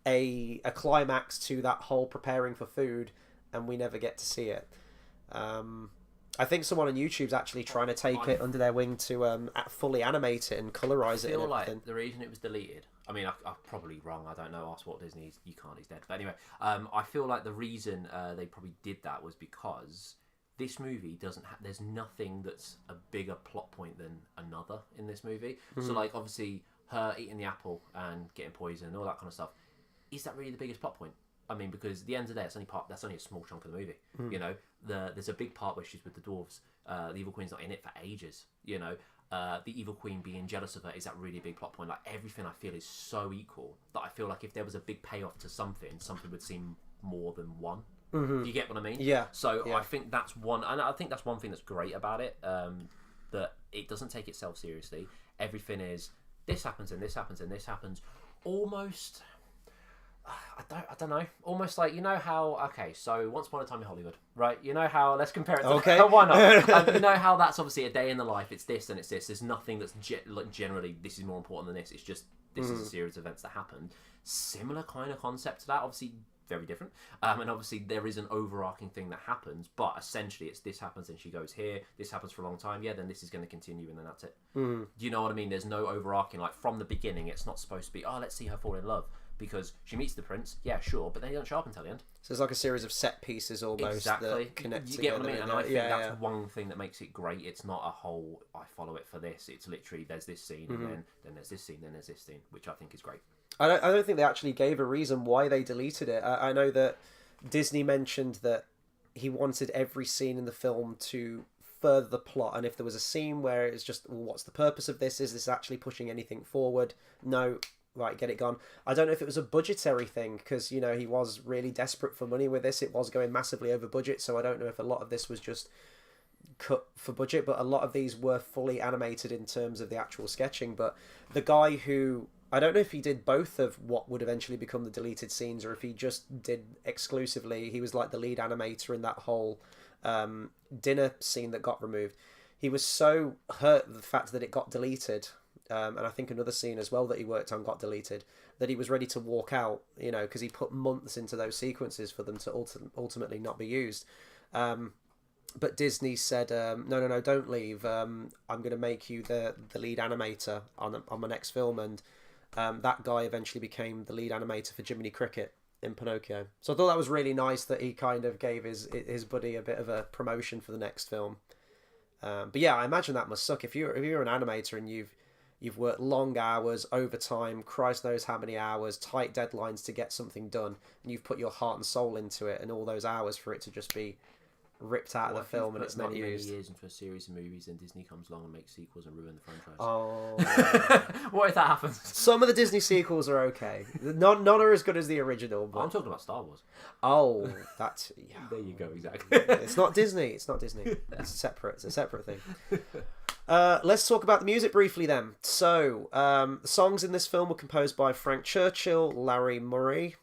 a climax to that whole preparing for food, and we never get to see it. I think someone on YouTube's actually trying to take it under their wing to fully animate it and colorize it. I feel like the reason it was deleted, I mean, I'm probably wrong, I don't know, ask Walt Disney, you can't, he's dead. But anyway, I feel like the reason they probably did that was because this movie doesn't have, there's nothing that's a bigger plot point than another in this movie. So like, obviously, her eating the apple and getting poisoned and all that kind of stuff, is that really the biggest plot point? I mean, because at the end of the day, that's only a small chunk of the movie. There's a big part where she's with the dwarves. The Evil Queen's not in it for ages. The Evil Queen being jealous of her, is that really a big plot point? Like, everything I feel is so equal that I feel like if there was a big payoff to something would seem more than one. Do you get what I mean? Yeah. So yeah. I think that's one, and I think that's one thing that's great about it. That it doesn't take itself seriously. Everything is, this happens and this happens and this happens. Almost. I don't know. Almost like, how, okay, so Once Upon a Time in Hollywood, right? How, let's compare it to... Okay. Why not? You know how that's obviously a day in the life. It's this and it's this. There's nothing that's generally, this is more important than this. It's just, this is a series of events that happened. Similar kind of concept to that. Obviously, very different. And obviously, there is an overarching thing that happens. But essentially, it's this happens and she goes here. This happens for a long time. Yeah, then this is going to continue and then that's it. Do you know what I mean? There's no overarching. Like, from the beginning, it's not supposed to be, oh, let's see her fall in love. because she meets the prince, yeah, sure, but they don't show up until the end. So it's like a series of set pieces almost Exactly. that connect You together. get what I mean? And I think that's one thing that makes it great. It's not a whole, I follow it for this. It's literally, there's this scene, and then there's this scene, then there's this scene, which I think is great. I don't think they actually gave a reason why they deleted it. I know that Disney mentioned that he wanted every scene in the film to further the plot, and if there was a scene where it's just, well, what's the purpose of this? Is this actually pushing anything forward? No. Right, get it gone. I don't know if it was a budgetary thing, because, you know, he was really desperate for money with this. It was going massively over budget, so I don't know if a lot of this was just cut for budget, but a lot of these were fully animated in terms of the actual sketching. But the guy who, I don't know if he did both of what would eventually become the deleted scenes, or if he just did exclusively, he was like the lead animator in that whole dinner scene that got removed. He was so hurt with the fact that it got deleted, and I think another scene as well that he worked on got deleted, that he was ready to walk out, you know, because he put months into those sequences for them to ultimately not be used. But Disney said, no, don't leave. I'm going to make you the lead animator on my next film. And that guy eventually became the lead animator for Jiminy Cricket in Pinocchio. So I thought that was really nice that he kind of gave his buddy a bit of a promotion for the next film. But yeah, I imagine that must suck. If you're an animator and you've worked long hours, overtime, Christ knows how many hours, tight deadlines to get something done, and you've put your heart and soul into it, and all those hours for it to just be ripped out of the film and it's not used. Many years into a series of movies, and Disney comes along and makes sequels and ruin the franchise. Oh, what if that happens? Some of the Disney sequels are okay. None are as good as the original. But... I'm talking about Star Wars. Oh, that's yeah. There you go. Exactly. It's not Disney. It's a separate thing. Let's talk about the music briefly then. So, the songs in this film were composed by Frank Churchill, Larry Morey.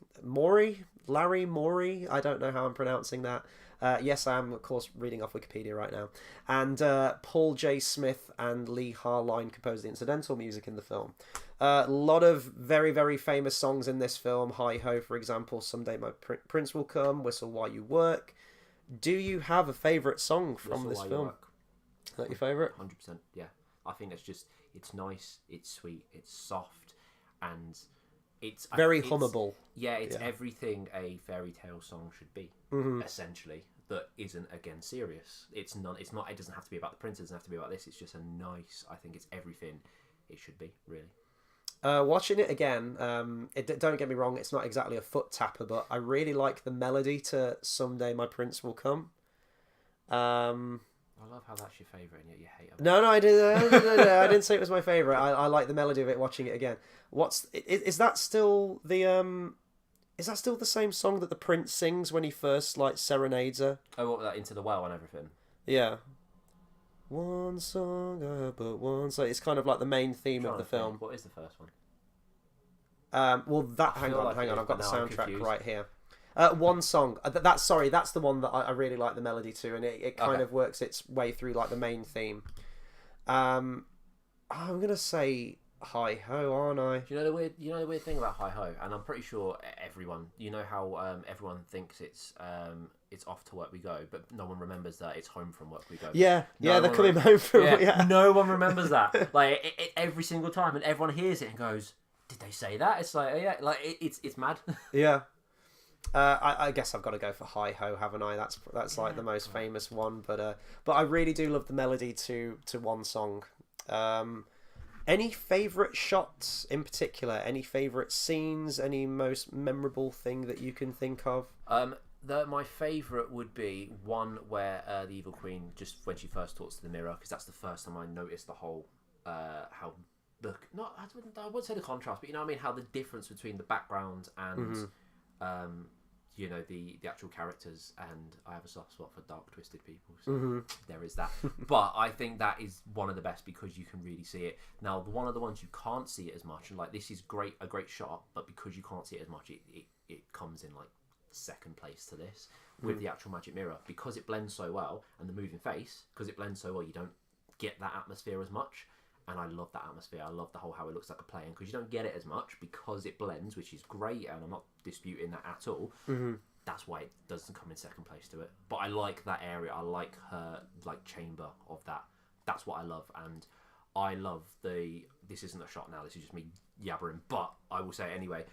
I don't know how I'm pronouncing that. Yes, I am, of course, reading off Wikipedia right now. And Paul J. Smith and Lee Harline composed the incidental music in the film. A lot of very, very famous songs in this film. Hi Ho, for example, Someday My Prince Will Come, Whistle While You Work. Do you have a favourite song from this film? Is that your favourite? 100%, yeah. I think it's nice, it's sweet, it's soft, and it's very hummable. Yeah, it's everything a fairy tale song should be, essentially, that isn't, again, serious. It doesn't have to be about the prince, it doesn't have to be about this, it's just I think it's everything it should be, really. Watching it again, don't get me wrong, it's not exactly a foot tapper, but I really like the melody to Someday My Prince Will Come. I love how that's your favourite and yet you hate it. No, I didn't say it was my favourite. I like the melody of it watching it again. Is that still the same song that the prince sings when he first like serenades her? Oh, what, that Into the Well and everything? Yeah. One song, but one song. It's kind of like the main theme of the film. What is the first one? Hang on. I've got the soundtrack right here. One song. That's the one that I really like the melody to, and it kind of works its way through like the main theme. I'm gonna say Hi Ho, aren't I? Do you know the weird thing about Hi Ho? And I'm pretty sure everyone, you know how everyone thinks it's Off to Work We Go, but no one remembers that it's Home from Work We Go. Yeah, they're coming home from No one remembers that. Like every single time, and everyone hears it and goes, "Did they say that?" It's like it's mad. Yeah. I guess I've got to go for Hi Ho, haven't I? That's like the most famous one, but I really do love the melody to one song. Any favourite shots in particular? Any favourite scenes? Any most memorable thing that you can think of? My favourite would be one where the Evil Queen, just when she first talks to the mirror, because that's the first time I noticed the whole how I wouldn't say the contrast, but you know what I mean, how the difference between the background and you know, the actual characters, and I have a soft spot for dark, twisted people, so there is that. But I think that is one of the best because you can really see it. Now, one of the ones you can't see it as much, and like this is a great shot, but because you can't see it as much, it comes in like second place to this with the actual magic mirror, because it blends so well, and the moving face, because it blends so well, you don't get that atmosphere as much. And I love that atmosphere. I love the whole how it looks like a play, and because you don't get it as much because it blends, which is great, and I'm not disputing that at all. That's why it doesn't come in second place to it. But I like that area. I like her like chamber of that. That's what I love, and I love this isn't a shot now, this is just me yabbering, but I will say it anyway.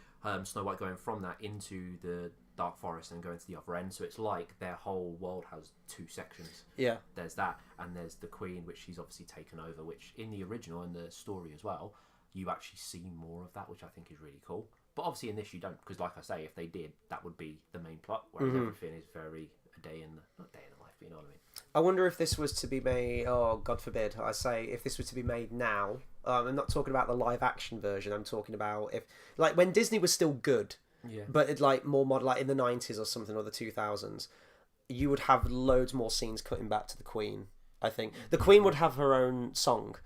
Snow White going from that into the Dark Forest and going to the other end, so it's like their whole world has two sections. Yeah. There's that, and there's the Queen, which she's obviously taken over, which in the original and the story as well, you actually see more of that, which I think is really cool. But obviously in this you don't, because like I say, if they did, that would be the main plot, whereas everything is very not day in the life, but you know what I mean. I wonder if this was to be made, oh, God forbid, I say, if this was to be made now, I'm not talking about the live action version, I'm talking about if, like, when Disney was still good, but it, like, more modern, like in the 90s or something, or the 2000s, you would have loads more scenes cutting back to the Queen, I think. The Queen would have her own song,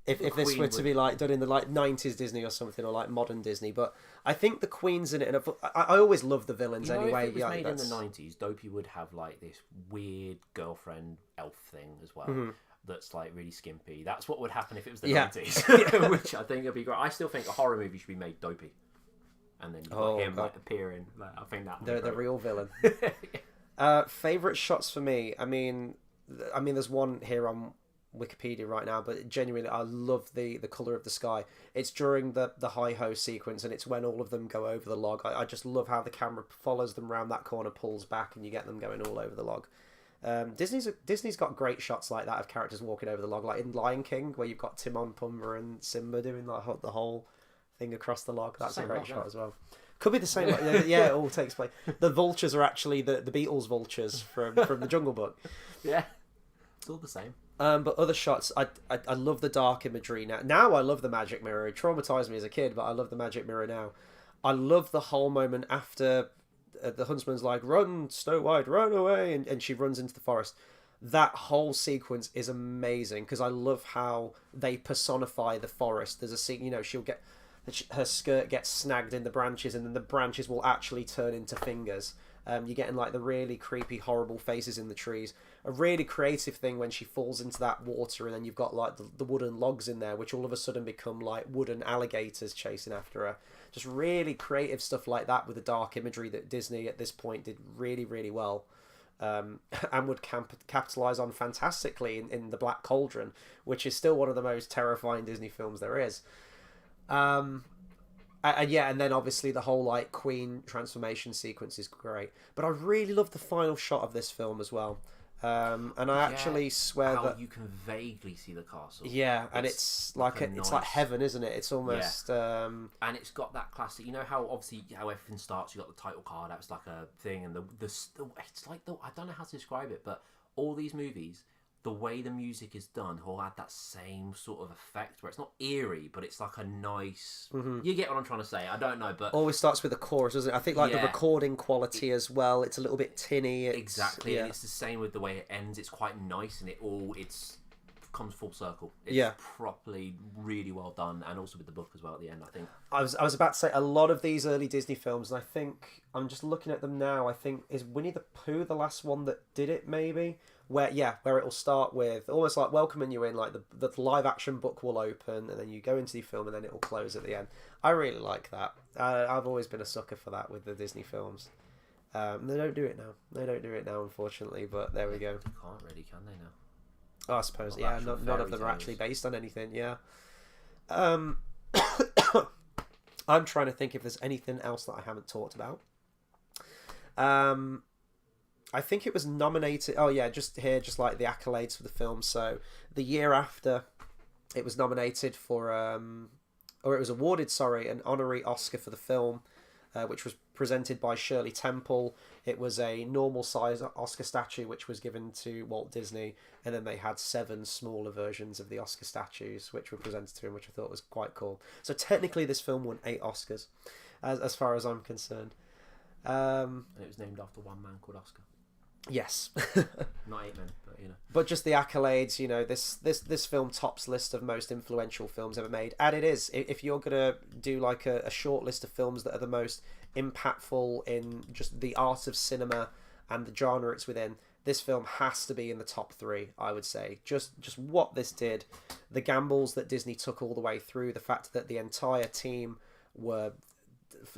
if this were to be like done in the like 90s Disney or something, or like modern Disney. But I think the Queen's in it, and I always love the villains anyway. If it was made in the 90s, Dopey would have like this weird girlfriend elf thing as well. That's like really skimpy. That's what would happen if it was the 90s, which I think would be great. I still think a horror movie should be made Dopey, and then you've got him like appearing. Like, I think that the real villain. Favorite shots for me. I mean, there's one here on Wikipedia right now, but genuinely I love the colour of the sky. It's during the hi-ho sequence, and it's when all of them go over the log. I just love how the camera follows them around that corner, pulls back, and you get them going all over the log. Disney's got great shots like that of characters walking over the log, like in Lion King, where you've got Timon, Pumbaa and Simba doing like the whole thing across the log. That's a great shot as well. Could be the same. Yeah, it all takes place. The vultures are actually the Beatles vultures from the Jungle Book. Yeah, it's all the same. But other shots, I love the dark imagery now. Now I love the magic mirror. It traumatized me as a kid, but I love the magic mirror now. I love the whole moment after the huntsman's like, "Run, Snow White, run away," and she runs into the forest. That whole sequence is amazing, because I love how they personify the forest. There's a scene, she'll get her skirt gets snagged in the branches, and then the branches will actually turn into fingers. You're getting like the really creepy, horrible faces in the trees. A really creative thing when she falls into that water, and then you've got like the wooden logs in there, which all of a sudden become like wooden alligators chasing after her. Just really creative stuff like that with the dark imagery that Disney at this point did really, really well. And would capitalise on fantastically in The Black Cauldron, which is still one of the most terrifying Disney films there is. And then obviously the whole like Queen transformation sequence is great, but I really love the final shot of this film as well. And I actually swear that you can vaguely see the castle. Yeah, and it's like it's like heaven, isn't it? It's almost and it's got that classic. You know how obviously how everything starts. You got the title card. That's like a thing, and the it's like I don't know how to describe it, but all these movies, the way the music is done will add that same sort of effect where it's not eerie, but it's like a nice... You get what I'm trying to say. I don't know, but... Always starts with a chorus, doesn't it? I think like the recording quality as well. It's a little bit tinny. Exactly, and it's the same with the way it ends. It's quite nice, and it comes full circle. It's properly really well done, and also with the book as well at the end, I think. I was about to say, a lot of these early Disney films, and I think, I'm just looking at them now, I think, is Winnie the Pooh the last one that did it, maybe? Where it'll start with almost like welcoming you in, like the live action book will open, and then you go into the film, and then it'll close at the end. I really like that. I've always been a sucker for that with the Disney films. They don't do it now, unfortunately, but there we go. They can't really, can they now? Oh, I suppose, none of them are actually based on anything, I'm trying to think if there's anything else that I haven't talked about. I think it was nominated... Oh, yeah, just like the accolades for the film. So, the year after, it was nominated for... or it was awarded, an honorary Oscar for the film, which was presented by Shirley Temple. It was a normal-size Oscar statue, which was given to Walt Disney, and then they had 7 smaller versions of the Oscar statues, which were presented to him, which I thought was quite cool. So, technically, this film won 8 Oscars, as far as I'm concerned. And it was named after one man called Oscar. Yes. Not 8 men, but But just the accolades, this film tops list of most influential films ever made. And it is. If you're going to do like a short list of films that are the most impactful in just the art of cinema and the genre it's within, this film has to be in the top 3, I would say. Just what this did, the gambles that Disney took all the way through, the fact that the entire team were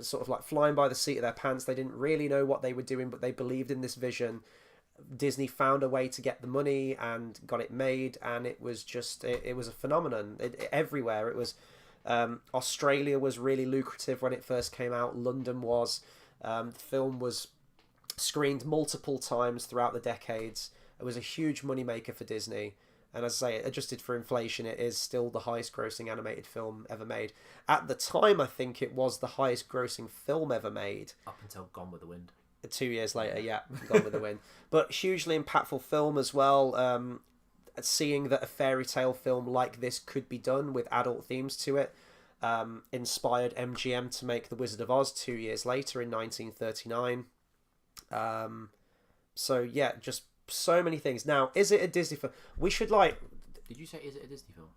sort of like flying by the seat of their pants. They didn't really know what they were doing, but they believed in this vision. Disney found a way to get the money and got it made, and it was just it was a phenomenon everywhere. It was Australia was really lucrative when it first came out. London was. The film was screened multiple times throughout the decades. It was a huge moneymaker for Disney. And as I say, adjusted for inflation, it is still the highest grossing animated film ever made. At the time, I think it was the highest grossing film ever made. Up until Gone with the Wind. 2 years later, yeah, Gone with the Wind. But hugely impactful film as well. Seeing that a fairy tale film like this could be done with adult themes to it inspired MGM to make The Wizard of Oz 2 years later in 1939. So yeah, just so many things. Now, is it a Disney film? We should Did you say is it a Disney film?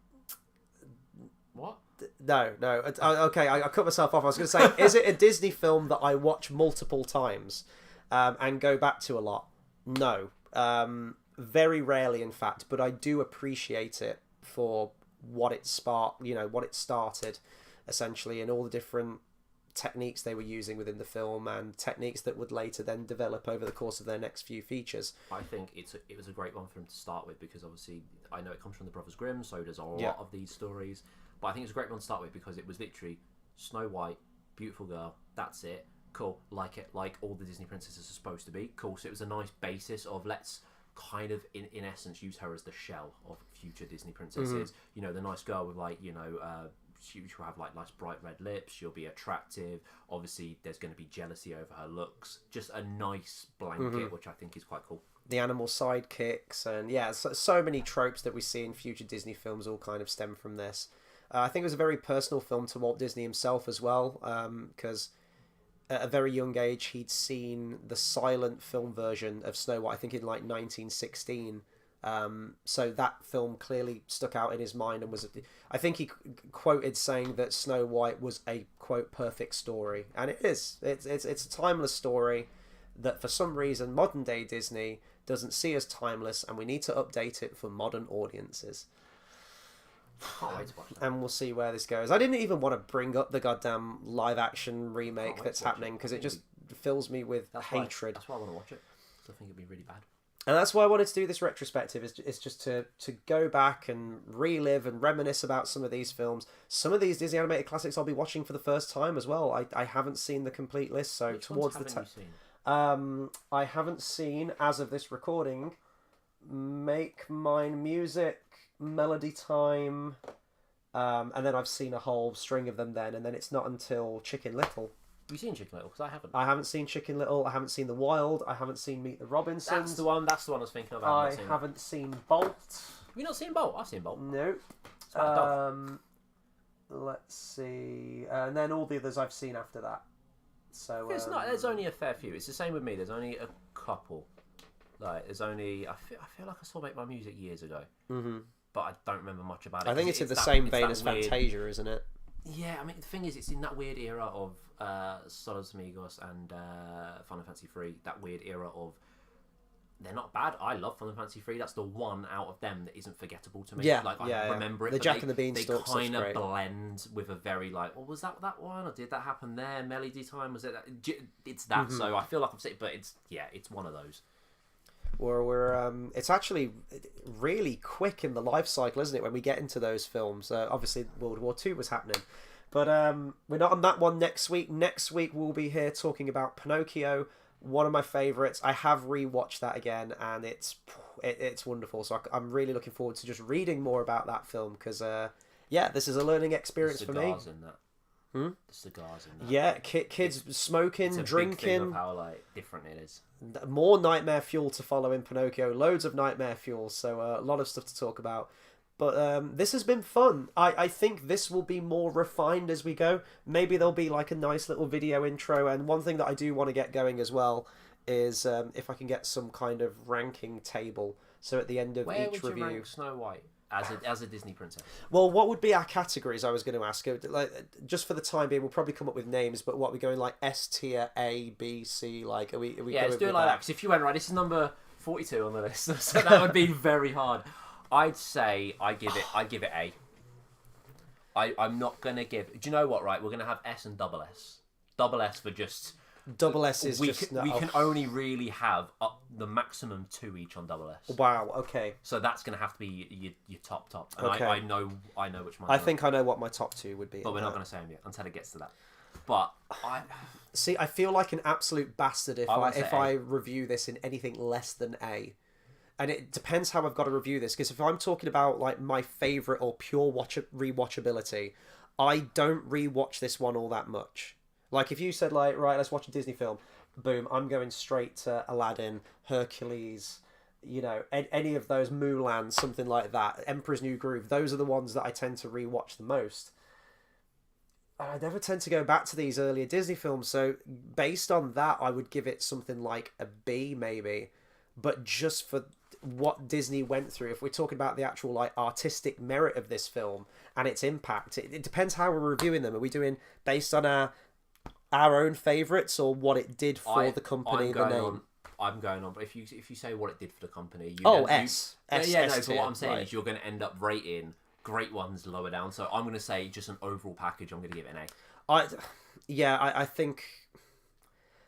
What? No. Okay, I cut myself off. I was going to say, is it a Disney film that I watch multiple times and go back to a lot? No. Very rarely, in fact, but I do appreciate it for what it what it started, essentially, and all the different techniques they were using within the film and techniques that would later then develop over the course of their next few features. I think it was a great one for him to start with, because obviously I know it comes from the Brothers Grimm, so does a lot of these stories, but I think it's a great one to start with because it was literally Snow White, beautiful girl, that's it, cool, like all the Disney princesses are supposed to be, cool. So it was a nice basis of let's kind of in essence use her as the shell of future Disney princesses. You know, the nice girl with she'll have like nice bright red lips, she'll be attractive, obviously there's going to be jealousy over her looks, just a nice blanket, which I think is quite cool. The animal sidekicks, and yeah, so many tropes that we see in future Disney films all kind of stem from this. I think it was a very personal film to Walt Disney himself as well, because at a very young age he'd seen the silent film version of Snow White, I think in like 1916. So that film clearly stuck out in his mind and was, I think he quoted saying that Snow White was a quote perfect story, and it is. It's a timeless story that for some reason modern day Disney doesn't see as timeless, and we need to update it for modern audiences. Can't wait to watch that. And we'll see where this goes. I didn't even want to bring up the goddamn live action remake that's happening because it just fills me with hatred. That's why I want to watch it. I think it'd be really bad. And that's why I wanted to do this retrospective, is just to go back and relive and reminisce about some of these films. Some of these Disney animated classics I'll be watching for the first time as well. I haven't seen the complete list, so Which towards ones the haven't you seen? I haven't seen, as of this recording, Make Mine Music, Melody Time, and then I've seen a whole string of them then, and then it's not until Chicken Little. Have you seen Chicken Little? Because I haven't. I haven't seen Chicken Little. I haven't seen The Wild. I haven't seen Meet the Robinsons. That's the one I was thinking of. I haven't seen Bolt. Have you not seen Bolt? I've seen Bolt. No. It's about a dog. Let's see. And then all the others I've seen after that. So It's not. There's only a fair few. It's the same with me. There's only a couple. Like there's only. I feel like I saw Make My Music years ago. But I don't remember much about it. I think it's in the same vein as Fantasia, isn't it? Yeah, I mean the thing is, it's in that weird era of Solos Amigos and Final Fantasy 3. That weird era of they're not bad. I love Final Fantasy 3. That's the one out of them that isn't forgettable to me. Yeah, I remember it. The Jack and the Beanstalk. They kind of blend with a very was that one or did that happen there? Melody Time, was it that? It's that. So I feel like I'm saying, but it's one of those. It's actually really quick in the life cycle, isn't it, when we get into those films? Obviously World War II was happening, but we're not on that one next week. Next week we'll be here talking about Pinocchio, one of my favourites. I have rewatched that again, and it's wonderful, so I'm really looking forward to just reading more about that film, because this is a learning experience for me. In that. The cigars in that. Yeah, kids smoking, drinking. Big thing of how different it is. More nightmare fuel to follow in Pinocchio. Loads of nightmare fuel. So a lot of stuff to talk about. But this has been fun. I think this will be more refined as we go. Maybe there'll be like a nice little video intro. And one thing that I do want to get going as well is if I can get some kind of ranking table. So at the end of each review, where would you rank Snow White? As a Disney princess. Well, what would be our categories? I was going to ask. Like, just for the time being, we'll probably come up with names. But what, are we going like S tier, A, B, C? Like, are we? Yeah, let's do it like that. Because if you went right, this is number 42 on the list, so that would be very hard. I'd say I give it A. I'm not gonna give. Do you know what? Right, we're gonna have S and double S. Double S for just. Double S is we can only really have the maximum 2 each on double S. Wow. Okay. So that's going to have to be your top. And Okay. I know which one. I think I know what my top 2 would be. But we're not going to say them yet until it gets to that. But I feel like an absolute bastard if I review this in anything less than A. And it depends how I've got to review this, because if I'm talking about like my favourite or pure rewatchability, I don't rewatch this one all that much. Like if you said like, right, let's watch a Disney film, boom, I'm going straight to Aladdin, Hercules, you know, any of those, Mulan, something like that, Emperor's New Groove. Those are the ones that I tend to rewatch the most. I never tend to go back to these earlier Disney films, so based on that, I would give it something like a B maybe, but just for what Disney went through. If we're talking about the actual like artistic merit of this film and its impact, it depends how we're reviewing them. Are we doing based on our own favourites or what it did for the company, the name? I'm going on, but if you say what it did for the company, S. But what I'm saying is you're going to end up rating great ones lower down. So I'm going to say just an overall package, I'm going to give it an A. I think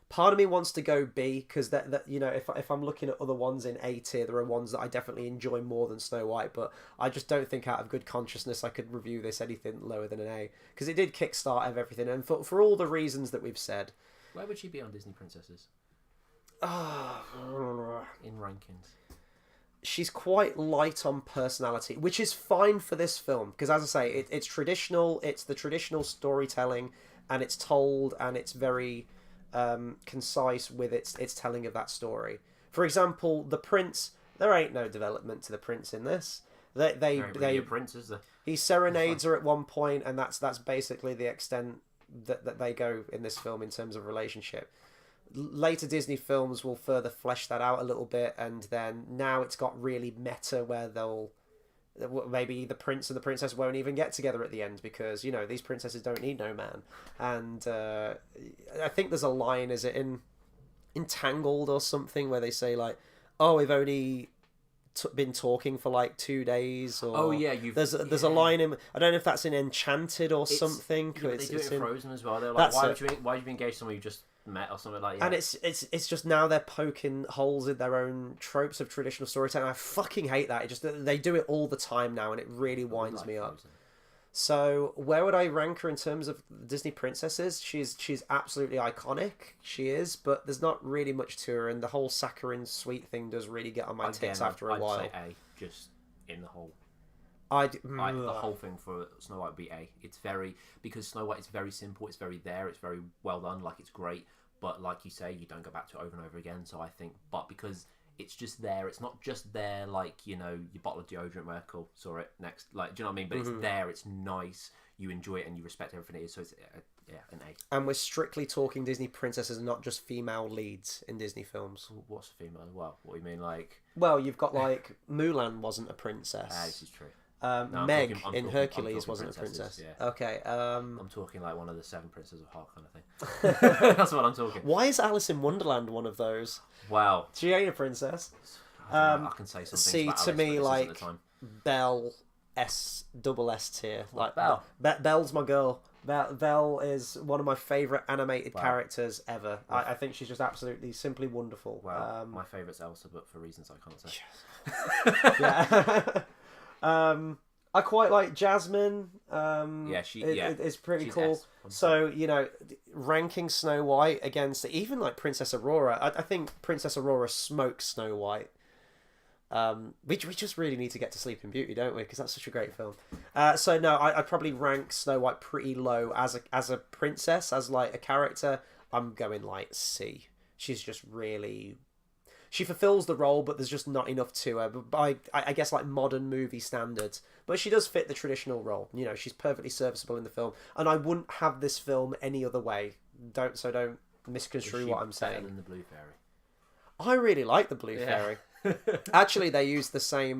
part of me wants to go B, because that you know, if I'm looking at other ones in A tier, there are ones that I definitely enjoy more than Snow White, but I just don't think out of good consciousness I could review this anything lower than an A, because it did kickstart everything, and for all the reasons that we've said. Where would she be on Disney Princesses? In rankings. She's quite light on personality, which is fine for this film, because as I say, it's traditional, it's the traditional storytelling, and it's told, and it's very concise with its telling of that story. For example, the prince, there ain't no development to the prince in this. They prince, is there? He serenades her at one point, and that's basically the extent that they go in this film in terms of relationship. Later Disney films will further flesh that out a little bit, and then now it's got really meta where maybe the prince and the princess won't even get together at the end, because, you know, these princesses don't need no man. And I think there's a line, is it in Entangled or something, where they say like, oh, we've only been talking for like 2 days, or there's a line in, I don't know if that's in Enchanted or something. They do it in Frozen as well. They're like, why would you engage someone you just met or something like that? And it's just now they're poking holes in their own tropes of traditional storytelling. I fucking hate that. They do it all the time now, and it really winds me up. So where would I rank her in terms of Disney princesses? She's absolutely iconic. She is, but there's not really much to her, and the whole saccharine sweet thing does really get on my tits after a while. I'd say A, just in the whole. The whole thing for Snow White would be A. It's because Snow White is very simple. It's very it's very well done. Like, it's great, but like you say, you don't go back to it over and over again. So I think, but because it's just there, it's not just there like, you know, your bottle of deodorant where cool, saw it next, like, do you know what I mean? But it's there, it's nice, you enjoy it, and you respect everything it is. So it's an A. And we're strictly talking Disney princesses, not just female leads in Disney films. What's a female? Well, what do you mean, like? Well, you've got like Mulan wasn't a princess. This is true. Meg in Hercules wasn't a princess. Yeah. Okay. I'm talking like one of the 7 Princes of Heart kind of thing. That's what I'm talking. Why is Alice in Wonderland one of those? Wow. She ain't a princess. I can say something. See, about to Alice, me, but like Belle, double S tier. Like Belle. Belle's my girl. Belle is one of my favourite animated characters ever. I think she's just absolutely, simply wonderful. Well, my favourite's Elsa, but for reasons I can't say. Yeah. I quite like Jasmine. It's pretty cool. So, you know, ranking Snow White against even like Princess Aurora, I think Princess Aurora smokes Snow White. We just really need to get to Sleeping Beauty, don't we? Because that's such a great film. So no, I'd probably rank Snow White pretty low as a princess, as like a character. I'm going like C. She's just really. She fulfills the role, but there's just not enough to her. But I guess like modern movie standards. But she does fit the traditional role. You know, she's perfectly serviceable in the film. And I wouldn't have this film any other way. Don't misconstrue what I'm saying. Better than the Blue Fairy? I really like the Blue Fairy. Actually, they used the same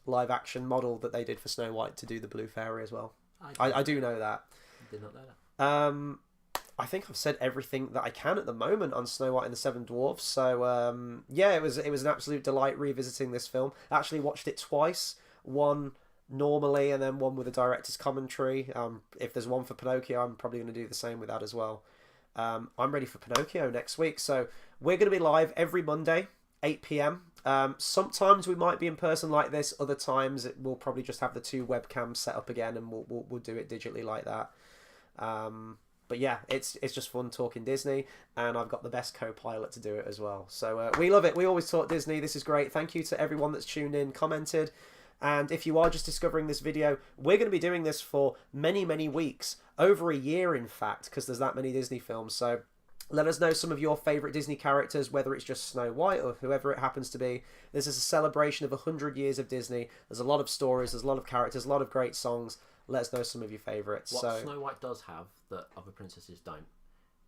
live action model that they did for Snow White to do the Blue Fairy as well. I do know that. Did not know that. I think I've said everything that I can at the moment on Snow White and the Seven Dwarves. So yeah, it was an absolute delight revisiting this film. I actually watched it twice. One normally, and then one with a director's commentary. If there's one for Pinocchio, I'm probably going to do the same with that as well. I'm ready for Pinocchio next week. So we're going to be live every Monday 8 p.m. Sometimes we might be in person like this. Other times we'll probably just have the 2 webcams set up again, and we'll do it digitally like that. But yeah, it's just fun talking Disney, and I've got the best co-pilot to do it as well. So we love it. We always talk Disney. This is great. Thank you to everyone that's tuned in, commented. And if you are just discovering this video, we're going to be doing this for many, many weeks. Over a year, in fact, because there's that many Disney films. So let us know some of your favourite Disney characters, whether it's just Snow White or whoever it happens to be. This is a celebration of 100 years of Disney. There's a lot of stories, there's a lot of characters, a lot of great songs. Let us know some of your favourites. What Snow White does have that other princesses don't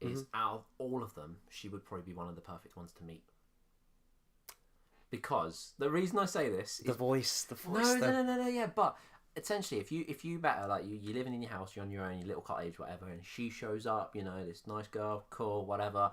is out of all of them, she would probably be one of the perfect ones to meet. Because the reason I say this is... The voice. No, yeah, but essentially, if you met her, like you're living in your house, you're on your own, your little cottage, whatever, and she shows up, you know, this nice girl, cool, whatever,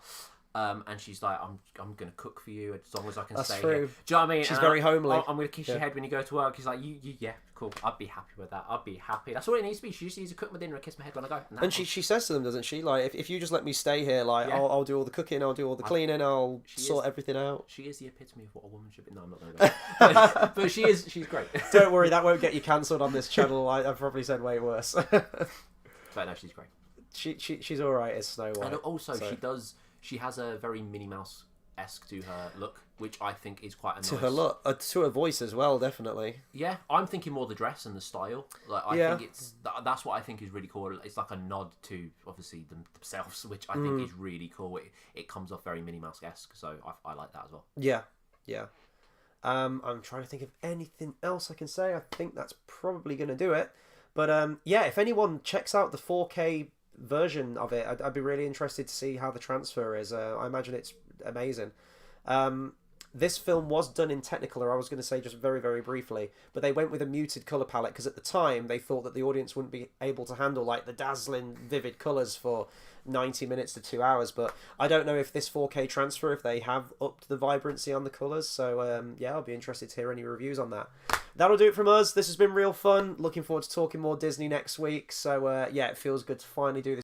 and she's like, I'm gonna cook for you as long as I can stay here. Do you know what I mean? She's very homely. I'm gonna kiss your head when you go to work. He's like, yeah, cool. I'd be happy with that. I'd be happy. That's all it needs to be. She just needs to cook my dinner and kiss my head when I go. And she says to them, doesn't she? Like, if you just let me stay here, like, I'll do all the cooking, I'll do all the cleaning, I'll sort everything out. She is the epitome of what a woman should be. No, I'm not gonna go. But she's great. Don't worry, that won't get you cancelled on this channel. I've probably said way worse. But no, she's great. She's all right as Snow White. And also, she has a very Minnie Mouse-esque to her look, which I think is quite a nice... To her look, to her voice as well, definitely. Yeah, I'm thinking more the dress and the style. Like, I think that's what I think is really cool. It's like a nod to, obviously, themselves, which I think is really cool. It comes off very Minnie Mouse-esque, so I like that as well. Yeah. I'm trying to think of anything else I can say. I think that's probably going to do it. But yeah, if anyone checks out the 4K version of it, I'd be really interested to see how the transfer is. I imagine it's amazing. This film was done in Technicolor, I was going to say just very, very briefly, but they went with a muted colour palette because at the time they thought that the audience wouldn't be able to handle like the dazzling, vivid colours for 90 minutes to 2 hours. But I don't know if this 4K transfer, if they have upped the vibrancy on the colours. So yeah, I'll be interested to hear any reviews on that. That'll do it from us. This has been real fun. Looking forward to talking more Disney next week. So yeah, it feels good to finally do this